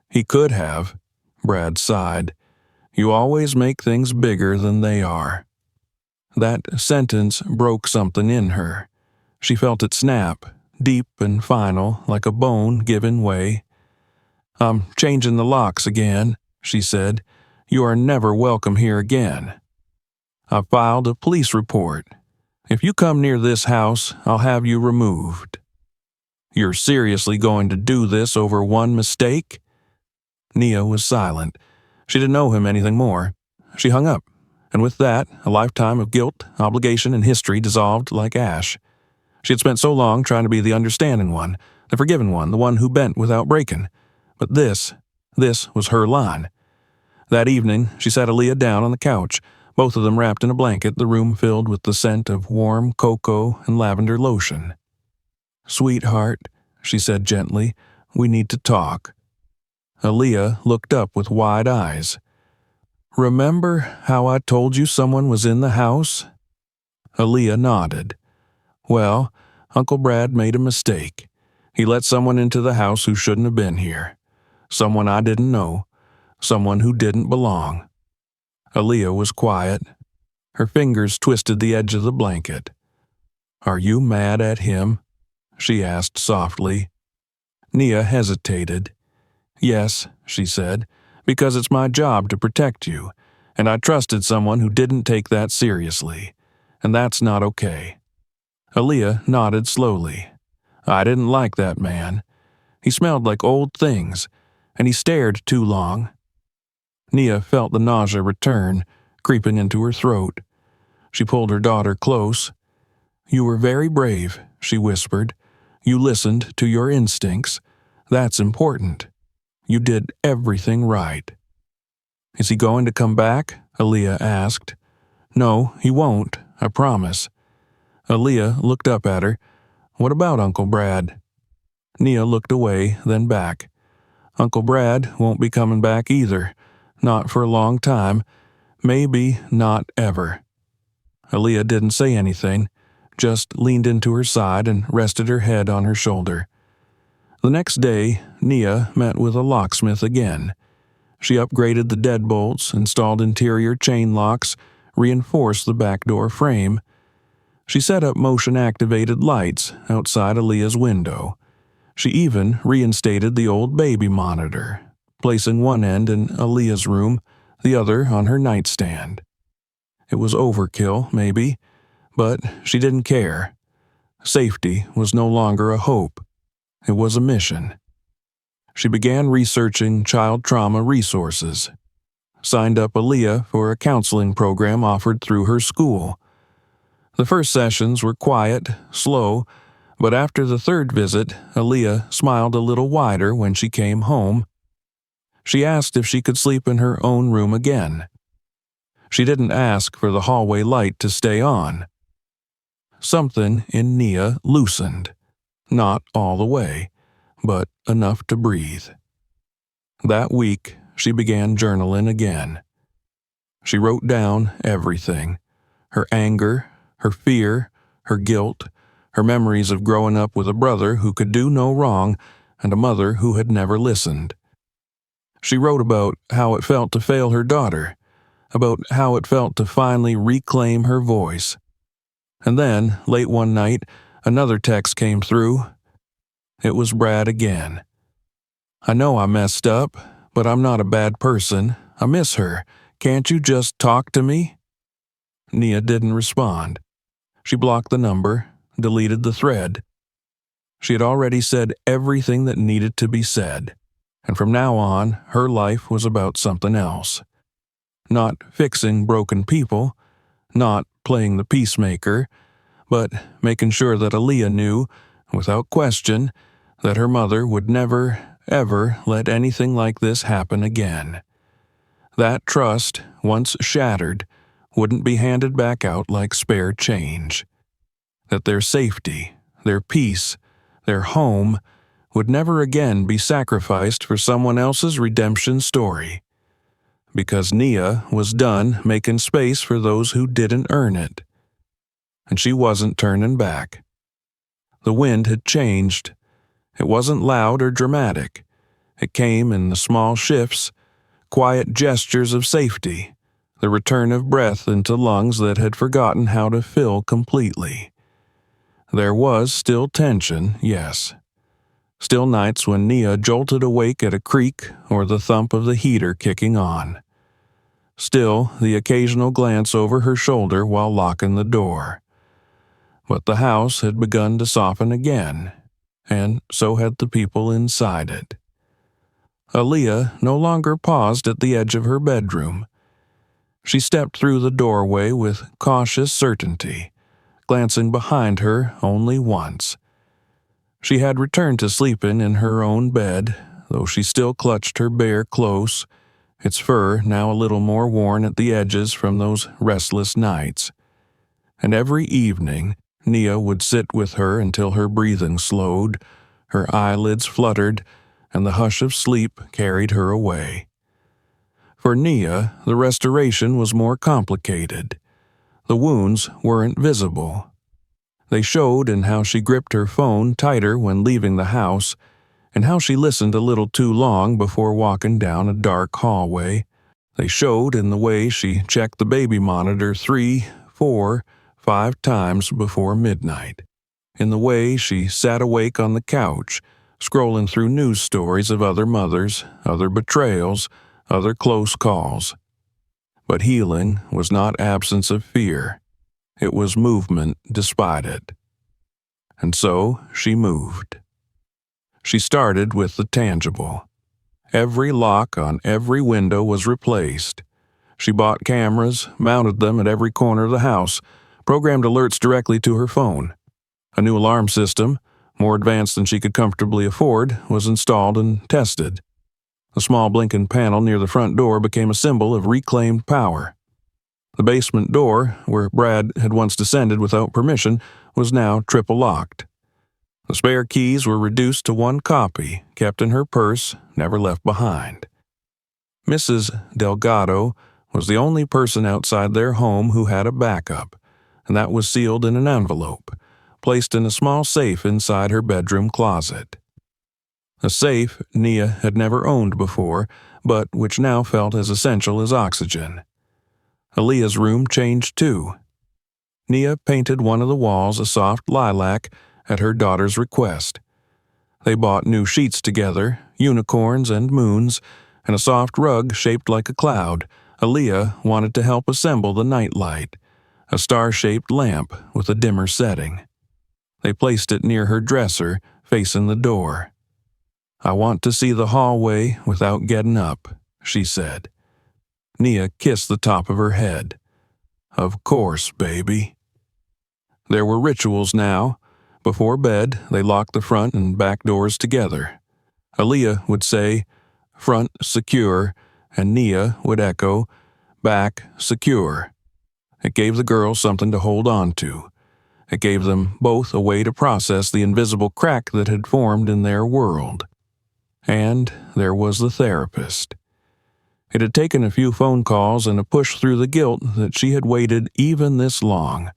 He could have, Brad sighed. You always make things bigger than they are. That sentence broke something in her. She felt it snap, deep and final, like a bone giving way. I'm changing the locks again, she said. You are never welcome here again. I've filed a police report. If you come near this house, I'll have you removed. You're seriously going to do this over one mistake? Nia was silent. She didn't owe him anything more. She hung up, and with that, a lifetime of guilt, obligation, and history dissolved like ash. She had spent so long trying to be the understanding one, The forgiven one, the one who bent without breaking. But this was her line. That evening, she sat Aaliyah down on the couch, both of them wrapped in a blanket, the room filled with the scent of warm cocoa and lavender lotion. "Sweetheart," she said gently, "we need to talk." Aaliyah looked up with wide eyes. "Remember how I told you someone was in the house?" Aaliyah nodded. "Well, Uncle Brad made a mistake. He let someone into the house who shouldn't have been here. Someone I didn't know. Someone who didn't belong." Aaliyah was quiet. Her fingers twisted the edge of the blanket. "Are you mad at him?" she asked softly. Nia hesitated. "Yes," she said, "because it's my job to protect you, and I trusted someone who didn't take that seriously, and that's not okay." Aaliyah nodded slowly. "I didn't like that man. He smelled like old things, and he stared too long." Nia felt the nausea return, creeping into her throat. She pulled her daughter close. "You were very brave," she whispered. "You listened to your instincts. That's important. You did everything right." "Is he going to come back?" Aaliyah asked. "No, he won't, I promise." Aaliyah looked up at her. "What about Uncle Brad?" Nia looked away, then back. "Uncle Brad won't be coming back either. Not for a long time. Maybe not ever." Aaliyah didn't say anything, just leaned into her side and rested her head on her shoulder. The next day, Nia met with a locksmith again. She upgraded the deadbolts, installed interior chain locks, reinforced the back door frame. She set up motion-activated lights outside Aaliyah's window. She even reinstated the old baby monitor, placing one end in Aaliyah's room, the other on her nightstand. It was overkill, maybe, but she didn't care. Safety was no longer a hope. It was a mission. She began researching child trauma resources, signed up Aaliyah for a counseling program offered through her school. The first sessions were quiet, slow, but after the third visit, Aaliyah smiled a little wider when she came home. She asked if she could sleep in her own room again. She didn't ask for the hallway light to stay on. Something in Nia loosened, not all the way, but enough to breathe. That week, she began journaling again. She wrote down everything: her anger, her fear, her guilt, her memories of growing up with a brother who could do no wrong and a mother who had never listened. She wrote about how it felt to fail her daughter, about how it felt to finally reclaim her voice. And then, late one night, another text came through. It was Brad again. "I know I messed up, but I'm not a bad person. I miss her. Can't you just talk to me?" Nia didn't respond. She blocked the number, deleted the thread. She had already said everything that needed to be said, and from now on, her life was about something else. Not fixing broken people, not playing the peacemaker, but making sure that Aaliyah knew, without question, that her mother would never, ever let anything like this happen again. That trust, once shattered, wouldn't be handed back out like spare change. That their safety, their peace, their home would never again be sacrificed for someone else's redemption story. Because Nia was done making space for those who didn't earn it. And she wasn't turning back. The wind had changed. It wasn't loud or dramatic. It came in the small shifts, quiet gestures of safety, the return of breath into lungs that had forgotten how to fill completely. There was still tension, yes. Still nights when Nia jolted awake at a creak or the thump of the heater kicking on. Still the occasional glance over her shoulder while locking the door. But the house had begun to soften again, and so had the people inside it. Aaliyah no longer paused at the edge of her bedroom. She stepped through the doorway with cautious certainty, glancing behind her only once. She had returned to sleeping in her own bed, though she still clutched her bear close, its fur now a little more worn at the edges from those restless nights. And every evening, Nia would sit with her until her breathing slowed, her eyelids fluttered, and the hush of sleep carried her away. For Nia, the restoration was more complicated. The wounds weren't visible. They showed in how she gripped her phone tighter when leaving the house, and how she listened a little too long before walking down a dark hallway. They showed in the way she checked the baby monitor 3, 4, 5 times before midnight. In the way she sat awake on the couch, scrolling through news stories of other mothers, other betrayals, other close calls. But healing was not absence of fear. It was movement despite it. And so she moved. She started with the tangible. Every lock on every window was replaced. She bought cameras, mounted them at every corner of the house, programmed alerts directly to her phone. A new alarm system, more advanced than she could comfortably afford, was installed and tested. The small blinking panel near the front door became a symbol of reclaimed power. The basement door, where Brad had once descended without permission, was now triple-locked. The spare keys were reduced to one copy, kept in her purse, never left behind. Mrs. Delgado was the only person outside their home who had a backup, and that was sealed in an envelope, placed in a small safe inside her bedroom closet. A safe Nia had never owned before, but which now felt as essential as oxygen. Aaliyah's room changed too. Nia painted one of the walls a soft lilac at her daughter's request. They bought new sheets together, unicorns and moons, and a soft rug shaped like a cloud. Aaliyah wanted to help assemble the nightlight, a star-shaped lamp with a dimmer setting. They placed it near her dresser, facing the door. "I want to see the hallway without getting up," she said. Nia kissed the top of her head. "Of course, baby." There were rituals now. Before bed, they locked the front and back doors together. Aaliyah would say, "Front secure," and Nia would echo, "Back secure." It gave the girls something to hold on to. It gave them both a way to process the invisible crack that had formed in their world. And there was the therapist. It had taken a few phone calls and a push through the guilt that she had waited even this long.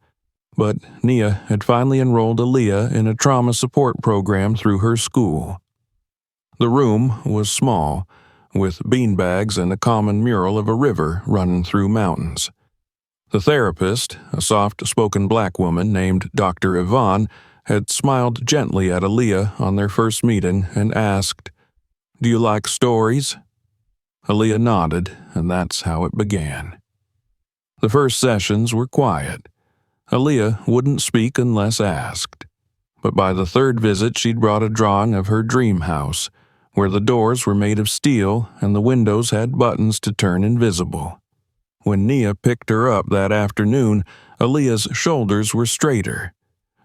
But Nia had finally enrolled Aaliyah in a trauma support program through her school. The room was small, with beanbags and a common mural of a river running through mountains. The therapist, a soft-spoken black woman named Dr. Yvonne, had smiled gently at Aaliyah on their first meeting and asked, "Do you like stories?" Aaliyah nodded, and that's how it began. The first sessions were quiet. Aaliyah wouldn't speak unless asked. But by the third visit she'd brought a drawing of her dream house, where the doors were made of steel and the windows had buttons to turn invisible. When Nia picked her up that afternoon, Aaliyah's shoulders were straighter.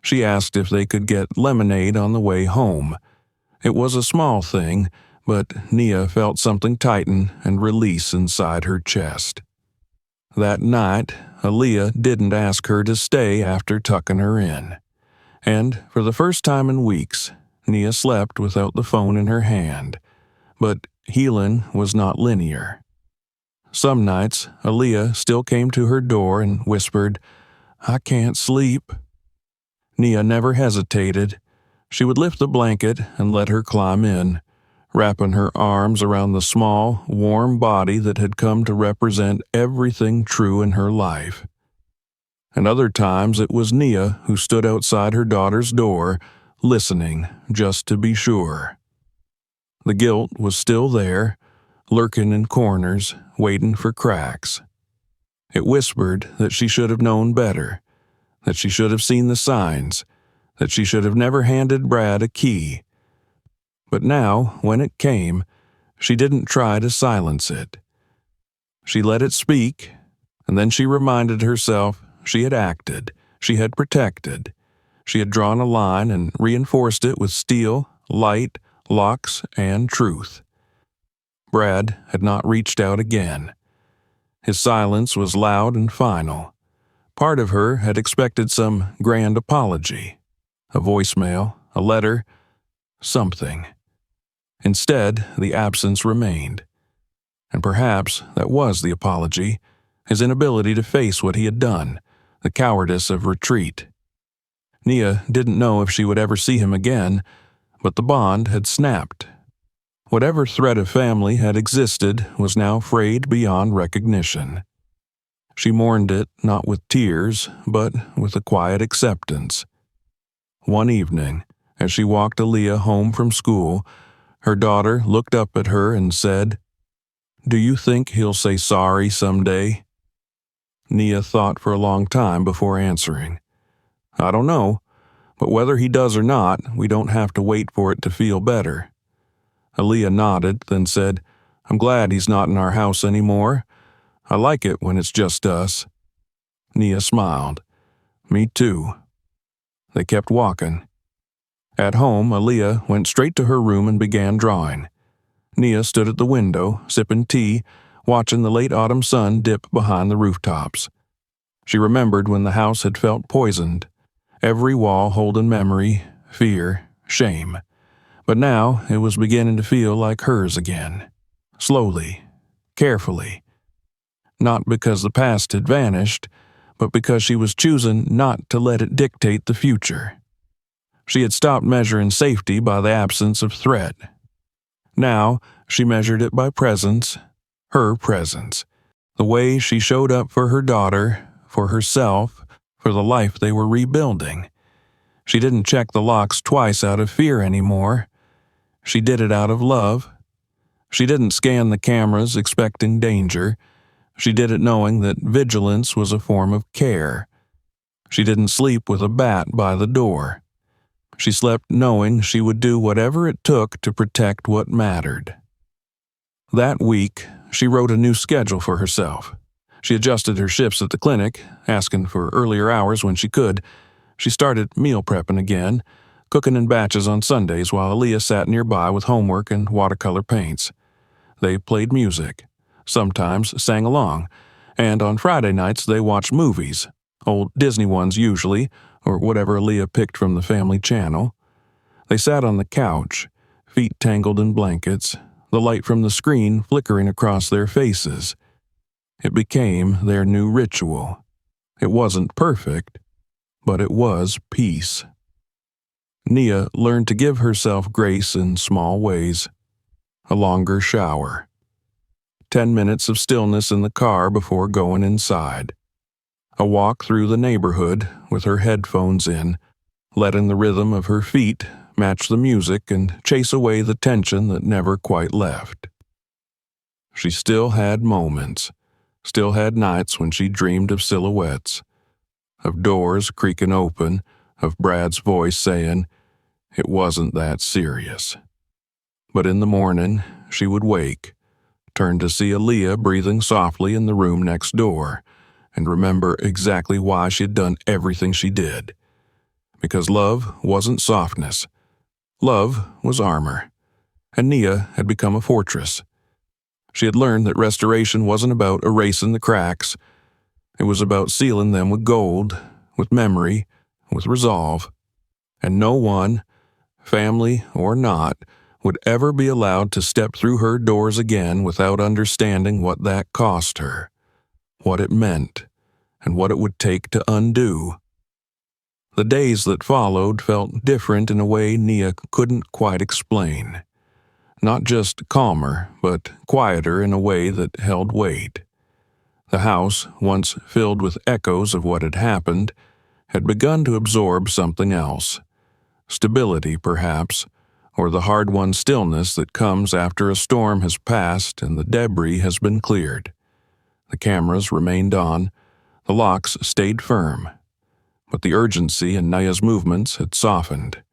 She asked if they could get lemonade on the way home. It was a small thing, but Nia felt something tighten and release inside her chest. That night, Aaliyah didn't ask her to stay after tucking her in. And for the first time in weeks, Nia slept without the phone in her hand. But healing was not linear. Some nights, Aaliyah still came to her door and whispered, "I can't sleep." Nia never hesitated. She would lift the blanket and let her climb in, wrapping her arms around the small, warm body that had come to represent everything true in her life. And other times it was Nia who stood outside her daughter's door, listening just to be sure. The guilt was still there, lurking in corners, waiting for cracks. It whispered that she should have known better, that she should have seen the signs, that she should have never handed Brad a key. But now, when it came, she didn't try to silence it. She let it speak, and then she reminded herself she had acted, she had protected. She had drawn a line and reinforced it with steel, light, locks, and truth. Brad had not reached out again. His silence was loud and final. Part of her had expected some grand apology, a voicemail, a letter, something. Instead, the absence remained. And perhaps that was the apology, his inability to face what he had done, the cowardice of retreat. Nia didn't know if she would ever see him again, but the bond had snapped. Whatever thread of family had existed was now frayed beyond recognition. She mourned it not with tears, but with a quiet acceptance. One evening, as she walked Aaliyah home from school, her daughter looked up at her and said, "Do you think he'll say sorry someday?" Nia thought for a long time before answering. "I don't know, but whether he does or not, we don't have to wait for it to feel better." Aaliyah nodded, then said, "I'm glad he's not in our house anymore. I like it when it's just us." Nia smiled. "Me too." They kept walking. At home, Aaliyah went straight to her room and began drawing. Nia stood at the window, sipping tea, watching the late autumn sun dip behind the rooftops. She remembered when the house had felt poisoned, every wall holding memory, fear, shame. But now it was beginning to feel like hers again. Slowly, carefully. Not because the past had vanished, but because she was choosing not to let it dictate the future. She had stopped measuring safety by the absence of threat. Now she measured it by presence, her presence, the way she showed up for her daughter, for herself, for the life they were rebuilding. She didn't check the locks twice out of fear anymore. She did it out of love. She didn't scan the cameras expecting danger. She did it knowing that vigilance was a form of care. She didn't sleep with a bat by the door. She slept knowing she would do whatever it took to protect what mattered. That week, she wrote a new schedule for herself. She adjusted her shifts at the clinic, asking for earlier hours when she could. She started meal prepping again, cooking in batches on Sundays while Aaliyah sat nearby with homework and watercolor paints. They played music, sometimes sang along, and on Friday nights they watched movies, old Disney ones usually, or whatever Aaliyah picked from the family channel. They sat on the couch, feet tangled in blankets, the light from the screen flickering across their faces. It became their new ritual. It wasn't perfect, but it was peace. Nia learned to give herself grace in small ways. A longer shower. 10 minutes of stillness in the car before going inside. A walk through the neighborhood with her headphones in, letting the rhythm of her feet match the music and chase away the tension that never quite left. She still had moments, still had nights when she dreamed of silhouettes, of doors creaking open, of Brad's voice saying, "It wasn't that serious." But in the morning, she would wake, turn to see Aaliyah breathing softly in the room next door, and remember exactly why she had done everything she did. Because love wasn't softness. Love was armor. And Nia had become a fortress. She had learned that restoration wasn't about erasing the cracks. It was about sealing them with gold, with memory, with resolve. And no one, family or not, would ever be allowed to step through her doors again without understanding what that cost her, what it meant, and what it would take to undo. The days that followed felt different in a way Nia couldn't quite explain. Not just calmer, but quieter in a way that held weight. The house, once filled with echoes of what had happened, had begun to absorb something else. Stability, perhaps, or the hard-won stillness that comes after a storm has passed and the debris has been cleared. The cameras remained on, the locks stayed firm, but the urgency in Nia's movements had softened.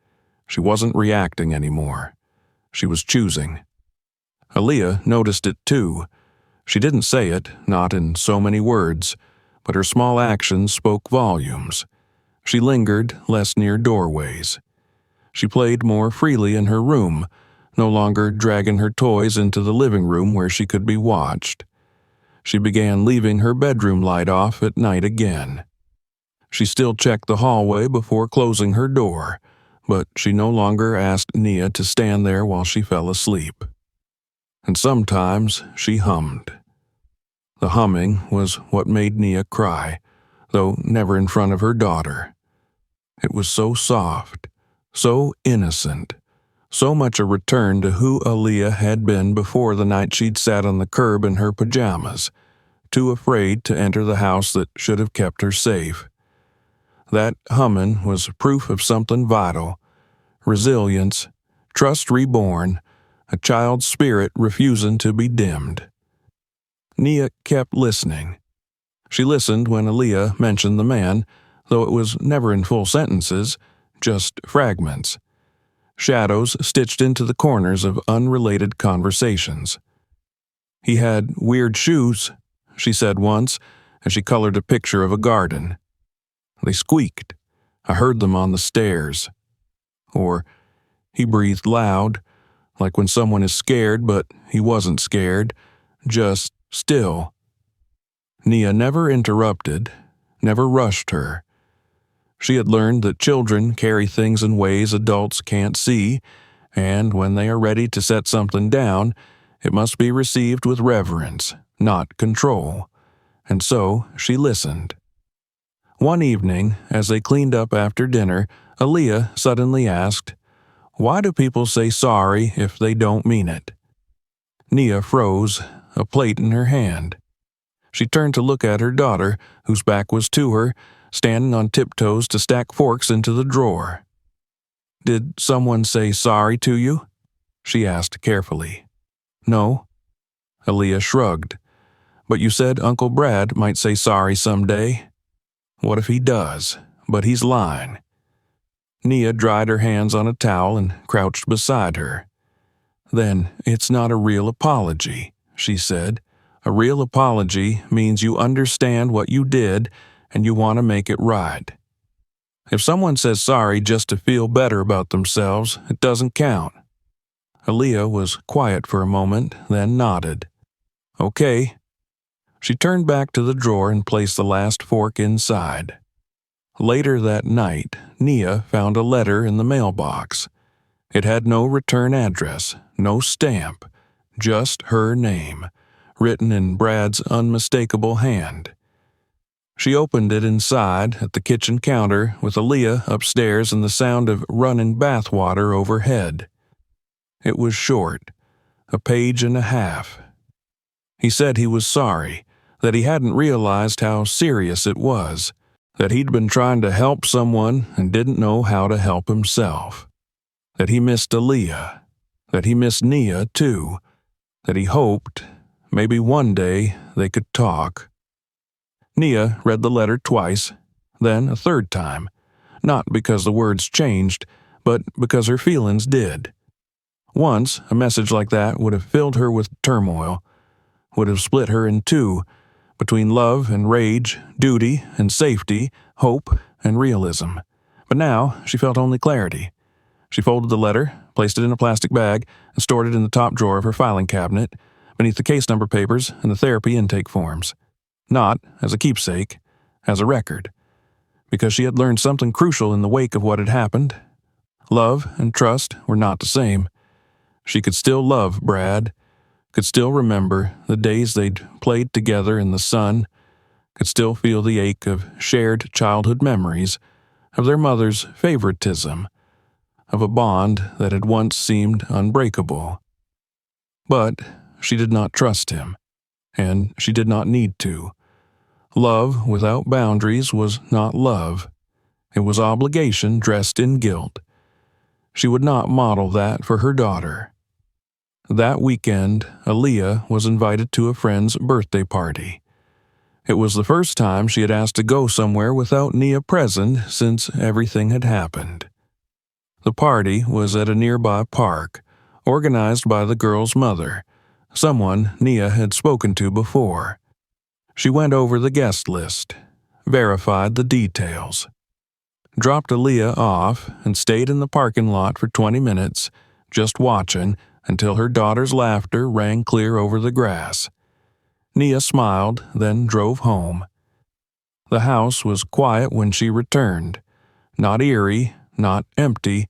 She wasn't reacting anymore. She was choosing. Aaliyah noticed it too. She didn't say it, not in so many words, but her small actions spoke volumes. She lingered less near doorways. She played more freely in her room, no longer dragging her toys into the living room where she could be watched. She began leaving her bedroom light off at night again. She still checked the hallway before closing her door, but she no longer asked Nia to stand there while she fell asleep. And sometimes she hummed. The humming was what made Nia cry, though never in front of her daughter. It was so soft, so innocent, so much a return to who Aaliyah had been before the night she'd sat on the curb in her pajamas, too afraid to enter the house that should have kept her safe. That humming was proof of something vital: resilience, trust reborn, a child's spirit refusing to be dimmed. Nia kept listening. She listened when Aaliyah mentioned the man, though it was never in full sentences, just fragments. Shadows stitched into the corners of unrelated conversations. "He had weird shoes," she said once, as she colored a picture of a garden. "They squeaked. I heard them on the stairs." Or, "He breathed loud, like when someone is scared, but he wasn't scared, just still." Nia never interrupted, never rushed her. She had learned that children carry things in ways adults can't see, and when they are ready to set something down, it must be received with reverence, not control. And so she listened. One evening, as they cleaned up after dinner, Aaliyah suddenly asked, "Why do people say sorry if they don't mean it?" Nia froze, a plate in her hand. She turned to look at her daughter, whose back was to her, standing on tiptoes to stack forks into the drawer. "Did someone say sorry to you?" she asked carefully. "No." Aaliyah shrugged. "But you said Uncle Brad might say sorry someday." "What if he does? But he's lying." Nia dried her hands on a towel and crouched beside her. "Then it's not a real apology," she said. "A real apology means you understand what you did and you want to make it right. If someone says sorry just to feel better about themselves, it doesn't count." Aaliyah was quiet for a moment, then nodded. "Okay." She turned back to the drawer and placed the last fork inside. Later that night, Nia found a letter in the mailbox. It had no return address, no stamp, just her name, written in Brad's unmistakable hand. She opened it inside at the kitchen counter with Aaliyah upstairs and the sound of running bath water overhead. It was short, a page and a half. He said he was sorry, that he hadn't realized how serious it was, that he'd been trying to help someone and didn't know how to help himself, that he missed Aaliyah, that he missed Nia too, that he hoped maybe one day they could talk. Nia read the letter twice, then a third time, not because the words changed, but because her feelings did. Once, a message like that would have filled her with turmoil, would have split her in two, between love and rage, duty and safety, hope and realism. But now she felt only clarity. She folded the letter, placed it in a plastic bag, and stored it in the top drawer of her filing cabinet, beneath the case number papers and the therapy intake forms. Not as a keepsake, as a record. Because she had learned something crucial in the wake of what had happened. Love and trust were not the same. She could still love Brad, could still remember the days they'd played together in the sun, could still feel the ache of shared childhood memories, of their mother's favoritism, of a bond that had once seemed unbreakable. But she did not trust him, and she did not need to. Love without boundaries was not love. It was obligation dressed in guilt. She would not model that for her daughter. That weekend, Aaliyah was invited to a friend's birthday party. It was the first time she had asked to go somewhere without Nia present since everything had happened. The party was at a nearby park, organized by the girl's mother, someone Nia had spoken to before. She went over the guest list, verified the details. dropped Aaliyah off, and stayed in the parking lot for 20 minutes, just watching until her daughter's laughter rang clear over the grass. Nia smiled, then drove home. The house was quiet when she returned. Not eerie, not empty,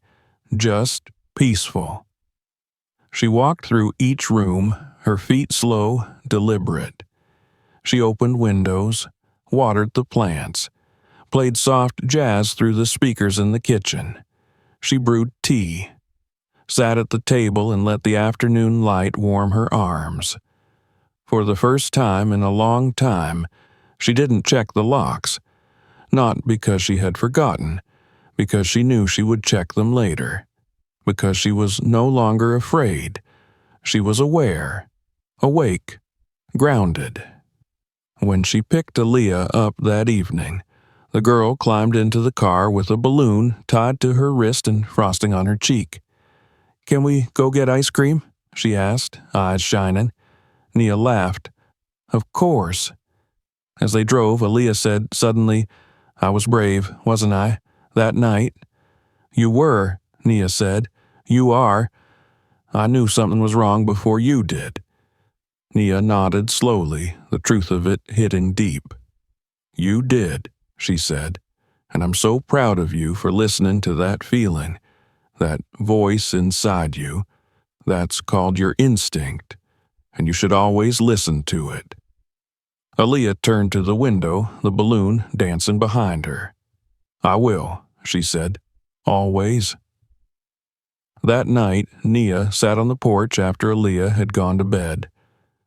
just peaceful. She walked through each room, her feet slow, deliberate. She opened windows, watered the plants, played soft jazz through the speakers in the kitchen. She brewed tea, sat at the table and let the afternoon light warm her arms. For the first time in a long time, she didn't check the locks, not because she had forgotten, because she knew she would check them later, because she was no longer afraid. She was aware, awake, grounded. When she picked Aaliyah up that evening, the girl climbed into the car with a balloon tied to her wrist and frosting on her cheek. "Can we go get ice cream?" she asked, eyes shining. Nia laughed. "Of course." As they drove, Aaliyah said suddenly, "I was brave, wasn't I, that night?" "You were," Nia said. "You are. I knew something was wrong before you did." Nia nodded slowly, the truth of it hitting deep. "You did," she said, "and I'm so proud of you for listening to that feeling, that voice inside you. That's called your instinct, and you should always listen to it." Aaliyah turned to the window, the balloon dancing behind her. "I will," she said. "Always." That night, Nia sat on the porch after Aaliyah had gone to bed.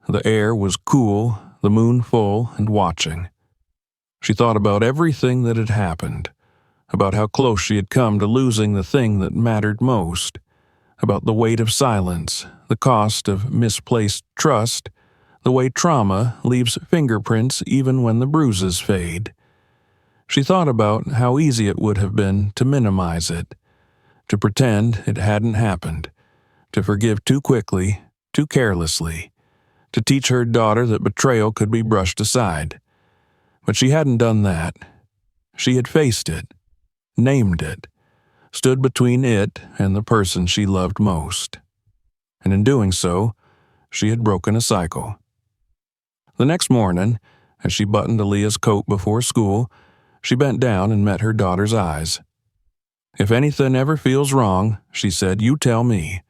The air was cool, the moon full and watching. She thought about everything that had happened, about how close she had come to losing the thing that mattered most, about the weight of silence, the cost of misplaced trust, the way trauma leaves fingerprints even when the bruises fade. She thought about how easy it would have been to minimize it, to pretend it hadn't happened, to forgive too quickly, too carelessly, to teach her daughter that betrayal could be brushed aside. But she hadn't done that. She had faced it, named it, stood between it and the person she loved most. And in doing so, she had broken a cycle. The next morning, as she buttoned Aaliyah's coat before school, she bent down and met her daughter's eyes. "If anything ever feels wrong," she said, "you tell me.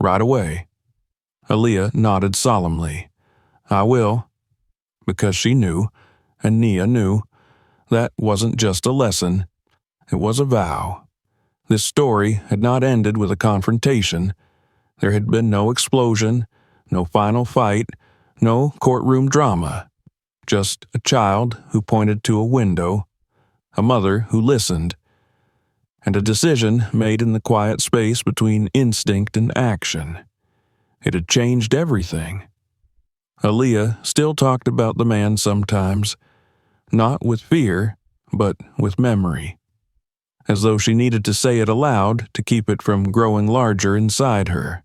Right away." Aaliyah nodded solemnly. "I will." Because she knew, and Nia knew, that wasn't just a lesson, it was a vow. This story had not ended with a confrontation. There had been no explosion, no final fight, no courtroom drama. Just a child who pointed to a window, a mother who listened, and a decision made in the quiet space between instinct and action. It had changed everything. Aaliyah still talked about the man sometimes, not with fear, but with memory, as though she needed to say it aloud to keep it from growing larger inside her.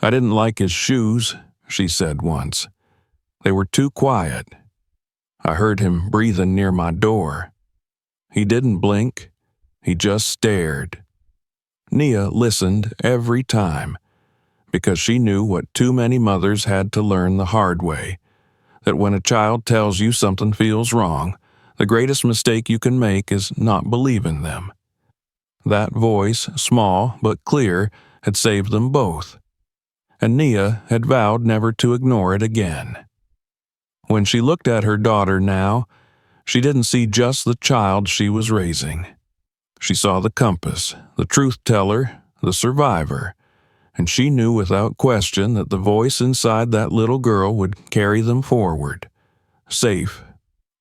"I didn't like his shoes," she said once. "They were too quiet. I heard him breathing near my door. He didn't blink. He just stared." Nia listened every time, because she knew what too many mothers had to learn the hard way, that when a child tells you something feels wrong, the greatest mistake you can make is not believing them. That voice, small but clear, had saved them both, and Nia had vowed never to ignore it again. When she looked at her daughter now, she didn't see just the child she was raising. She saw the compass, the truth-teller, the survivor, and she knew without question that the voice inside that little girl would carry them forward, safe,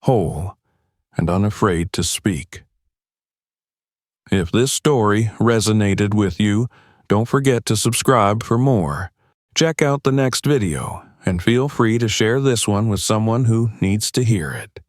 whole, and unafraid to speak. If this story resonated with you, don't forget to subscribe for more. Check out the next video, and feel free to share this one with someone who needs to hear it.